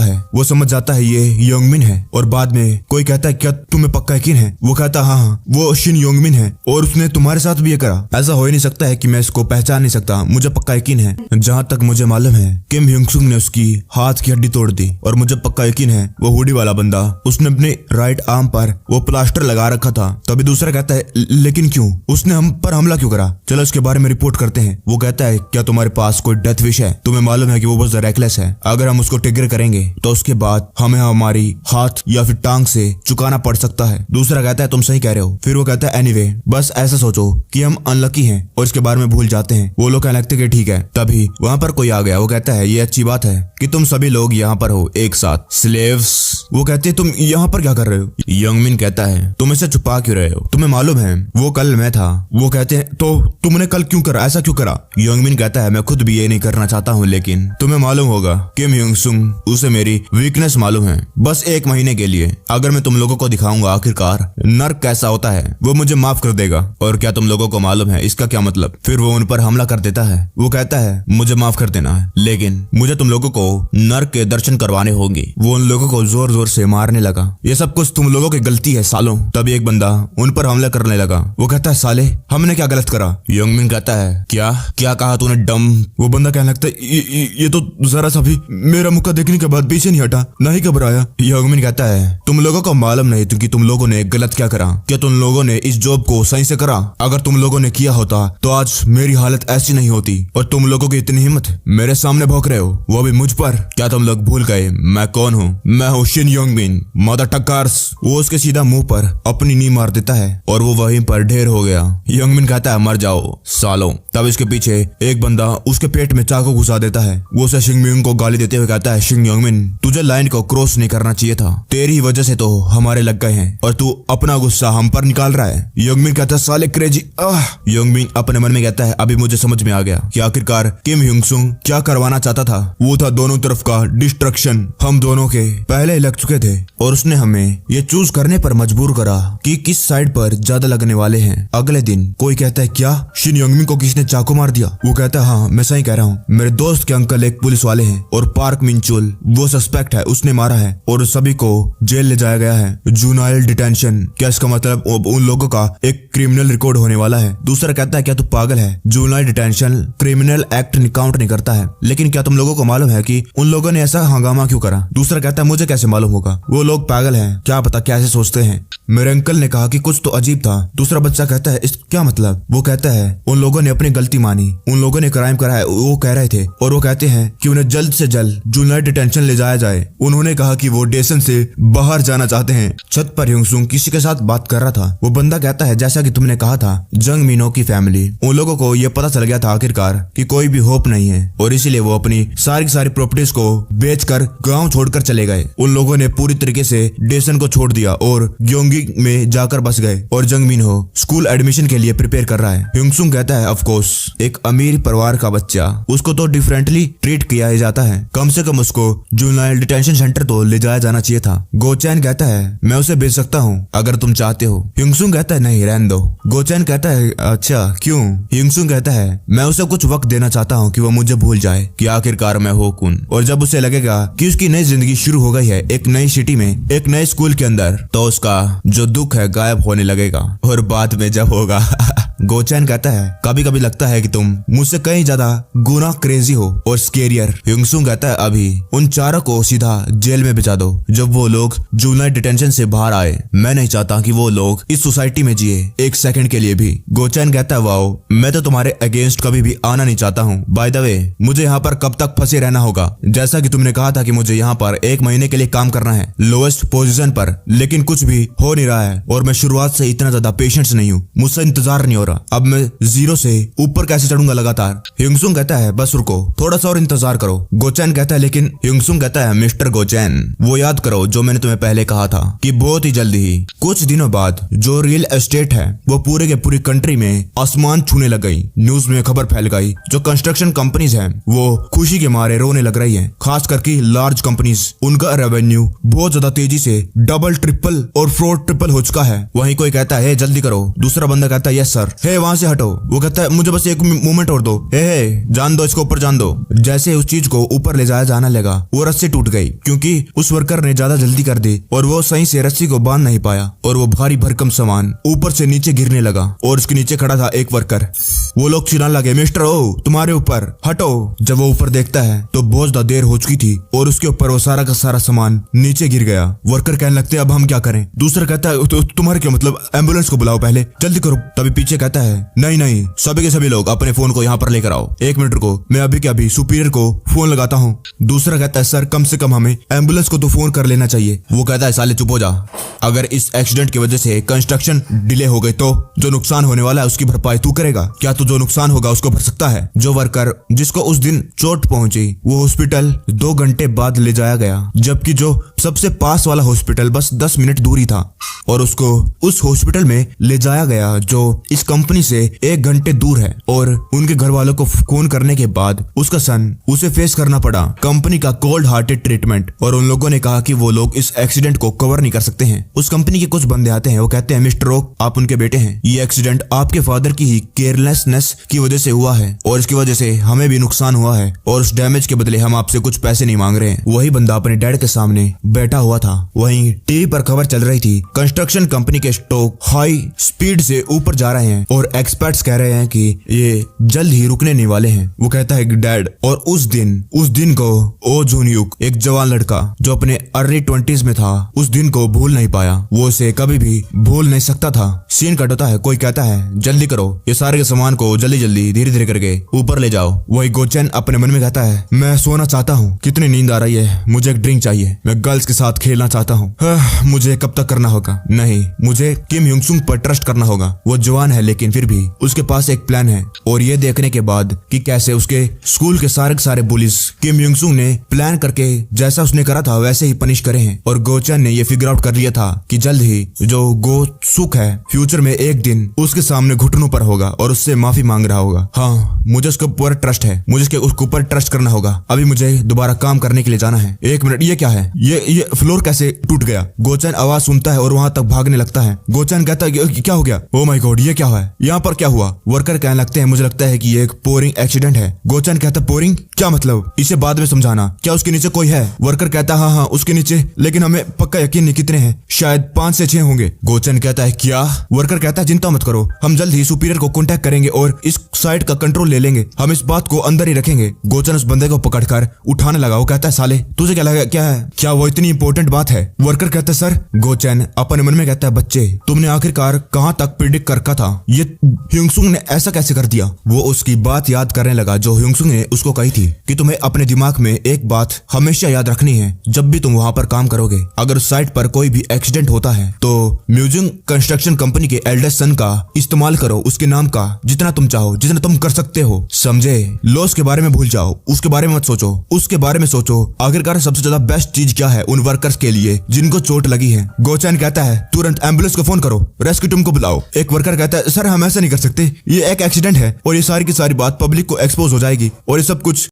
है वो समझ जाता है ये ह्यूंगमिन है। और बाद में कोई कहता है क्या तुम्हें पक्का यकीन है? वो कहता है हाँ, वो शिन ह्यूंगमिन है और उसने तुम्हारे साथ भी ये करा। ऐसा हो ही नहीं सकता है कि मैं इसको पहचान नहीं सकता, मुझे पक्का यकीन है। जहां तक मुझे मालूम है किम ह्यूंगसुंग ने उसकी हाथ की हड्डी तोड़ दी और मुझे पक्का यकीन है वो हुडी वाला बंदा, उसने अपने राइट आर्म पर वो प्लास्टर लगा रखा था। तभी दूसरा कहता है लेकिन क्यों, उसने हम पर हमला क्यों करा? चलो इसके बारे में रिपोर्ट करते हैं। वो कहता है क्या तुम्हारे पास कोई डेथ विश है? तुम्हें मालूम है कि वो बहुत रेकलेस है, अगर हम उसको ट्रिगर करेंगे तो उसके बाद हमें हमारी हाथ या फिर टांग से चुकाना पड़ सकता है। दूसरा कहता है तुम सही कह रहे हो। फिर वो कहता है एनीवे, बस ऐसा सोचो कि हम अनलकी हैं और इसके बारे में भूल जाते हैं। वो लोग कहने लगते कि ठीक है। तभी वहां पर कोई आ गया। वो कहता है ये अच्छी बात है कि तुम सभी लोग यहाँ पर हो एक साथ, स्लेव्स। वो कहते हैं तुम यहाँ पर क्या कर रहे हो? ह्यूंगमिन कहता है तुम इसे छुपा क्यों रहे हो? तुम्हें मालूम है वो कल मैं था। वो कहते हैं तो तुमने कल क्यों करा, ऐसा क्यों करा? ह्यूंगमिन कहता है मैं खुद भी ये नहीं करना चाहता हूँ, लेकिन तुम्हें मालूम होगा किम ह्यूंगसुंग, उसे मेरी वीकनेस मालूम है। बस 1 महीने के लिए अगर मैं तुम लोगों को दिखाऊंगा आखिरकार नर्क कैसा होता है, वो मुझे माफ कर देगा। और क्या तुम लोगों को मालूम है इसका क्या मतलब? फिर वो उन पर हमला कर देता है। वो कहता है मुझे माफ कर देना है, लेकिन मुझे तुम लोगों को नर्क के दर्शन करवाने होंगे। वो उन लोगों को जोर जोर से मारने लगा। ये सब कुछ तुम लोगों की गलती है सालों। तभी एक बंदा उन पर हमला करने लगा। वो कहता है साले हमने क्या गलत करा? ह्यूंगमिन कहता है क्या क्या कहा तूने डम? वो बंदा कहने लगता है ये तो जरा सा भी मेरा मुक्का देखने के बाद पीछे नहीं हटा, ना ही घबराया। ह्यूंगमिन कहता है तुम लोगों को मालूम नहीं कि तुम लोगों ने गलत क्या करा। क्या तुम लोगों ने इस जॉब को सही से करा? अगर तुम लोगं ने किया होता तो आज मेरी हालत ऐसी नहीं होती। और तुम लोगों की इतनी हिम्मत, मेरे सामने भौंक रहे हो, वो भी मुझ पर। क्या तुम लोग भूल गए मैं कौन हूँ? मैं हूँ शिन यंगमिन मदर टक्कर्स। वो उसके सीधा मुंह पर अपनी नी मार देता है और वो वहीं पर ढेर हो गया। यंगमिन कहता है मर जाओ सालों। तब इसके पीछे एक बंदा उसके पेट में चाकू घुसा देता है। वो उसे शिंगमिंग को गाली देते हुए कहता है शिंग यंगमिन तुझे लाइन को क्रॉस नहीं करना चाहिए था, तेरी ही वजह से तो हमारे लग गए हैं और तू अपना गुस्सा हम पर निकाल रहा है। यंगमिन कहता है साले क्रेजी। यंगमिन अपने मन में कहता है अभी मुझे समझ में आ गया कि आखिरकार किम ह्यूंगसुंग क्या करवाना चाहता था। वो था दोनों तरफ का डिस्ट्रक्शन। हम दोनों के पहले ही लग चुके थे और उसने हमें ये चूज करने पर मजबूर करा कि किस साइड पर ज्यादा लगने वाले हैं। अगले दिन कोई कहता है क्या शिन यंगमिन को किसी ने चाकू मार दिया? वो कहता है हाँ मैं सही कह रहा हूँ, मेरे दोस्त के अंकल एक पुलिस वाले हैं और पार्क मिनचुल वो सस्पेक्ट है, उसने मारा है और सभी को जेल ले जाया गया है। जुनाइल डिटेंशन। क्या इसका मतलब उन लोगों का एक क्रिमिनल रिकॉर्ड होने वाला है? दूसरा कहता है क्या तू पागल है, जुनाइल डिटेंशन क्रिमिनल एक्ट काउंट नहीं करता है। लेकिन क्या तुम लोगों को मालूम है कि उन लोगों ने ऐसा हंगामा क्यों करा? दूसरा कहता है मुझे कैसे मालूम होगा, वो लोग पागल हैं, क्या पता कैसे सोचते हैं। मेरे अंकल ने कहा कि कुछ तो अजीब था। दूसरा बच्चा कहता है इस क्या मतलब? वो कहता है उन लोगों ने अपनी गलती मानी, उन लोगों ने क्राइम करा है वो कह रहे थे और वो कहते हैं कि उन्हें जल्द से जल्द जुनाइल डिटेंशन ले जाया जाए। उन्होंने कहा कि वो स्टेशन से बाहर जाना चाहते हैं। छत पर ह्यूंगसुंग किसी के साथ बात कर रहा था। वो बंदा कहता है जैसा कि तुमने कहा था जंग मिनो की फैमिली, उन लोगों को ये पता चल गया था आखिरकार कि कोई भी होप नहीं है और इसीलिए वो अपनी सारी प्रॉपर्टीज को बेचकर गांव छोड़कर चले गए। उन लोगों ने पूरी तरीके से स्टेशन को छोड़ दिया और ग्योंगी में जाकर बस गए और जंग मिनो स्कूल एडमिशन के लिए प्रिपेयर कर रहा है। ह्यूंगसुंग कहता है ऑफ कोर्स एक अमीर परिवार का बच्चा, उसको तो डिफरेंटली ट्रीट किया जाता है, कम से कम उसको जुनाइल डिटेंशन सेंटर तो ले जाया जाना चाहिए था। गोचैन कहता है मैं उसे बेच सकता हूँ अगर तुम चाहते हो। ह्यूंगसुंग कहता है नहीं रहने दो। गोचैन कहता है अच्छा क्यों? ह्यूंगसुंग कहता है मैं उसे कुछ वक्त देना चाहता हूँ कि वो मुझे भूल जाए कि आखिरकार मैं हो कौन, और जब उसे लगेगा कि उसकी नई जिंदगी शुरू हो गई है एक नई सिटी में एक नए स्कूल के अंदर, तो उसका जो दुख है गायब होने लगेगा और बाद में जब होगा गोचैन कहता है कभी कभी लगता है कि तुम मुझसे कहीं ज्यादा गुना क्रेजी हो और स्केरियर। ह्यूंगसुंग कहता है अभी उन चारों को सीधा जेल में भिजा दो जब वो लोग जुनाइल डिटेंशन से बाहर आए। मैं नहीं चाहता कि वो लोग इस सोसाइटी में जिए एक सेकंड के लिए भी। गोचैन कहता है वाओ मैं तो तुम्हारे अगेंस्ट कभी भी आना नहीं चाहता हूँ। बाय द वे मुझे यहाँ पर कब तक फंसे रहना होगा? जैसा कि तुमने कहा था कि मुझे यहाँ पर 1 महीने के लिए काम करना है लोएस्ट पोजीशन पर, लेकिन कुछ भी हो नहीं रहा है और मैं शुरुआत से इतना ज्यादा पेशेंस नहीं हूँ, मुझसे इंतजार नहीं हो रहा। अब मैं 0 से ऊपर कैसे चढ़ूंगा लगातार? ह्यूंगसुंग कहता है बस रुको थोड़ा सा और इंतजार करो। गोचैन कहता है लेकिन ह्यूंगसुंग कहता है मिस्टर गोचैन वो याद करो जो मैंने तुम्हें पहले कहा था कि बहुत ही जल्दी ही कुछ दिनों बाद जो रियल एस्टेट है वो पूरे के पूरी कंट्री में आसमान छूने लग गई। न्यूज में खबर फैल गई जो कंस्ट्रक्शन कंपनीज हैं वो खुशी के मारे रोने लग रही हैं, खास करके लार्ज कंपनीज। उनका रेवेन्यू बहुत ज्यादा तेजी से डबल ट्रिपल और 4 ट्रिपल हो चुका है। वहीं कोई कहता है जल्दी करो। दूसरा बंदा कहता है यस सर। हे वहां से हटो। वो कहता है मुझे बस 1 मोमेंट और दो। हे जान दो इसको ऊपर जान दो। जैसे उस चीज को ऊपर ले जाया जाना लगा वो रस्सी टूट गई क्योंकि उस वर्कर ने ज्यादा जल्दी कर दी और वो सही से रस्सी को बांध नहीं पाया और वो भारी भरकम सामान ऊपर से नीचे गिरने लगा और उसके नीचे खड़ा था एक वर्कर। वो लोग चिल्लाने लगे मिस्टर ओ तुम्हारे ऊपर हटो। जब वो ऊपर देखता है तो बहुत ज्यादा देर हो चुकी थी और उसके ऊपर वो सारा का सारा सामान नीचे गिर गया। वर्कर कहने लगते अब हम क्या करें? दूसरा कहता है तुम्हारे क्या मतलब, एम्बुलेंस को बुलाओ पहले जल्दी करो। तभी पीछे कहता है नहीं सभी के सभी लोग अपने फोन को यहाँ पर लेकर आओ, 1 मिनट रुको मैं अभी के अभी सुपीरियर को फोन लगाता हूँ। दूसरा कहता है सर कम से कम हमें एम्बुलेंस को तो फोन कर लेना चाहिए। वो कहता है साले चुप हो जा, अगर इस एक्सीडेंट की वजह से कंस्ट्रक्शन डिले हो गई तो जो नुकसान होने वाला है उसकी भरपाई तू करेगा क्या? तू जो नुकसान होगा उसको भर सकता है? जो वर्कर जिसको उस दिन चोट पहुंची वो हॉस्पिटल 2 घंटे बाद ले जाया गया, जबकि जो सबसे पास वाला हॉस्पिटल बस 10 मिनट दूर ही था और उसको उस हॉस्पिटल में ले जाया गया जो इस कंपनी से 1 घंटे दूर है। और उनके घर वालों को फोन करने के बाद उसका सन उसे फेस करना पड़ा कंपनी का कोल्ड हार्टेड ट्रीटमेंट और उन लोगों ने कहा कि वो लोग इस एक्सीडेंट को कवर नहीं कर सकते हैं। उस कंपनी के कुछ बंदे आते हैं, वो कहते हैं मिस्टर ओक आप उनके बेटे हैं, ये एक्सीडेंट आपके फादर की ही केयरलेसनेस की वजह से हुआ है और इसकी वजह से हमें भी नुकसान हुआ है और उस डैमेज के बदले हम आपसे कुछ पैसे नहीं मांग रहे हैं। वही बंदा अपने डैड के सामने बैठा हुआ था। वहीं टीवी पर खबर चल रही थी कंस्ट्रक्शन कंपनी के स्टॉक हाई स्पीड से ऊपर जा रहे हैं हैं और एक्सपर्ट्स कह रहे हैं कि ये जल्द ही रुकने नहीं वाले हैं। वो कहता है कि डैड, और उस दिन को ओ जूनयुक, एक जवान लड़का जो अपने अर्ली 20s में था, उस दिन को भूल नहीं पाया। वो उसे कभी भी भूल नहीं सकता था। सीन कट होता है, कोई कहता है जल्दी करो, ये सारे के सामान को जल्दी जल्दी धीरे धीरे करके ऊपर ले जाओ। वही गोचेन अपने मन में कहता है मैं सोना चाहता हूँ, कितनी नींद आ रही है, मुझे एक ड्रिंक चाहिए, मैं गर्ल्स के साथ खेलना चाहता हूँ। मुझे कब तक करना होगा? नहीं, मुझे किम ह्यूंगसुक पर ट्रस्ट करना होगा। वो जवान है लेकिन फिर भी उसके पास एक प्लान है, और ये देखने के बाद कि कैसे उसके स्कूल के सारे पुलिस किम ह्यूंगसुक ने प्लान करके जैसा उसने करा था वैसे ही पनिश करे हैं। और गोचन ने ये फिगर आउट कर लिया था कि जल्द ही जो गोसुक है फ्यूचर में एक दिन उसके सामने घुटनों पर होगा और उससे माफी मांग रहा होगा। हाँ, मुझे उसके ऊपर ट्रस्ट है, मुझे उसके ऊपर ट्रस्ट करना होगा। अभी मुझे दोबारा काम करने के लिए जाना है। एक मिनट, ये क्या है? ये फ्लोर कैसे टूट गया? गोचन आवाज सुनता है और वहां तक भागने लगता है। गोचन कहता है क्या हो गया? ओ माय गॉड, ये क्या है? यहाँ पर क्या हुआ? वर्कर कहने लगते हैं मुझे लगता है कि ये एक पोरिंग एक्सीडेंट है। गोचन कहता है पोरिंग क्या मतलब? इसे बाद में समझाना। क्या उसके नीचे कोई है? वर्कर कहता है हाँ उसके नीचे, लेकिन हमें पक्का यकीन नहीं कितने हैं, शायद 5 से 6 होंगे। गोचन कहता है क्या? वर्कर कहता है चिंता मत करो, हम जल्द ही सुपीरियर को कांटेक्ट करेंगे और इस साइट का कंट्रोल ले लेंगे, हम इस बात को अंदर ही रखेंगे। गोचन उस बंदे को पकड़कर उठाने लगा। वो कहता है साले तुझे क्या लगा, क्या है, क्या वो इतनी इंपॉर्टेंट बात है? वर्कर कहता है सर। गोचन अपने मन में कहता है बच्चे, तुमने आखिरकार कहां तक प्रिडिक्ट कर रखा था, ये ह्यूंगसुक ने ऐसा कैसे कर दिया? वो उसकी बात याद करने लगा जो ह्यूंगसुक ने उसको कही थी कि तुम्हें अपने दिमाग में एक बात हमेशा याद रखनी है जब भी तुम वहां पर काम करोगे। अगर उस साइट पर कोई भी एक्सीडेंट होता है तो म्यूजियम कंस्ट्रक्शन कंपनी के एल्डेस्ट सन का इस्तेमाल करो, उसके नाम का जितना तुम चाहो, जितना तुम कर सकते हो, समझे? लॉस के बारे में भूल जाओ, उसके बारे में मत सोचो, उसके बारे में सोचो आखिरकार सबसे ज्यादा बेस्ट चीज क्या है उन वर्कर्स के लिए जिनको चोट लगी है। गोचैन कहता है तुरंत एम्बुलेंस को फोन करो, रेस्क्यू टीम को बुलाओ। एक वर्कर कहता है सर हम ऐसा नहीं कर सकते, ये एक एक्सीडेंट है और ये सारी की सारी बात पब्लिक को एक्सपोज हो जाएगी और ये सब कुछ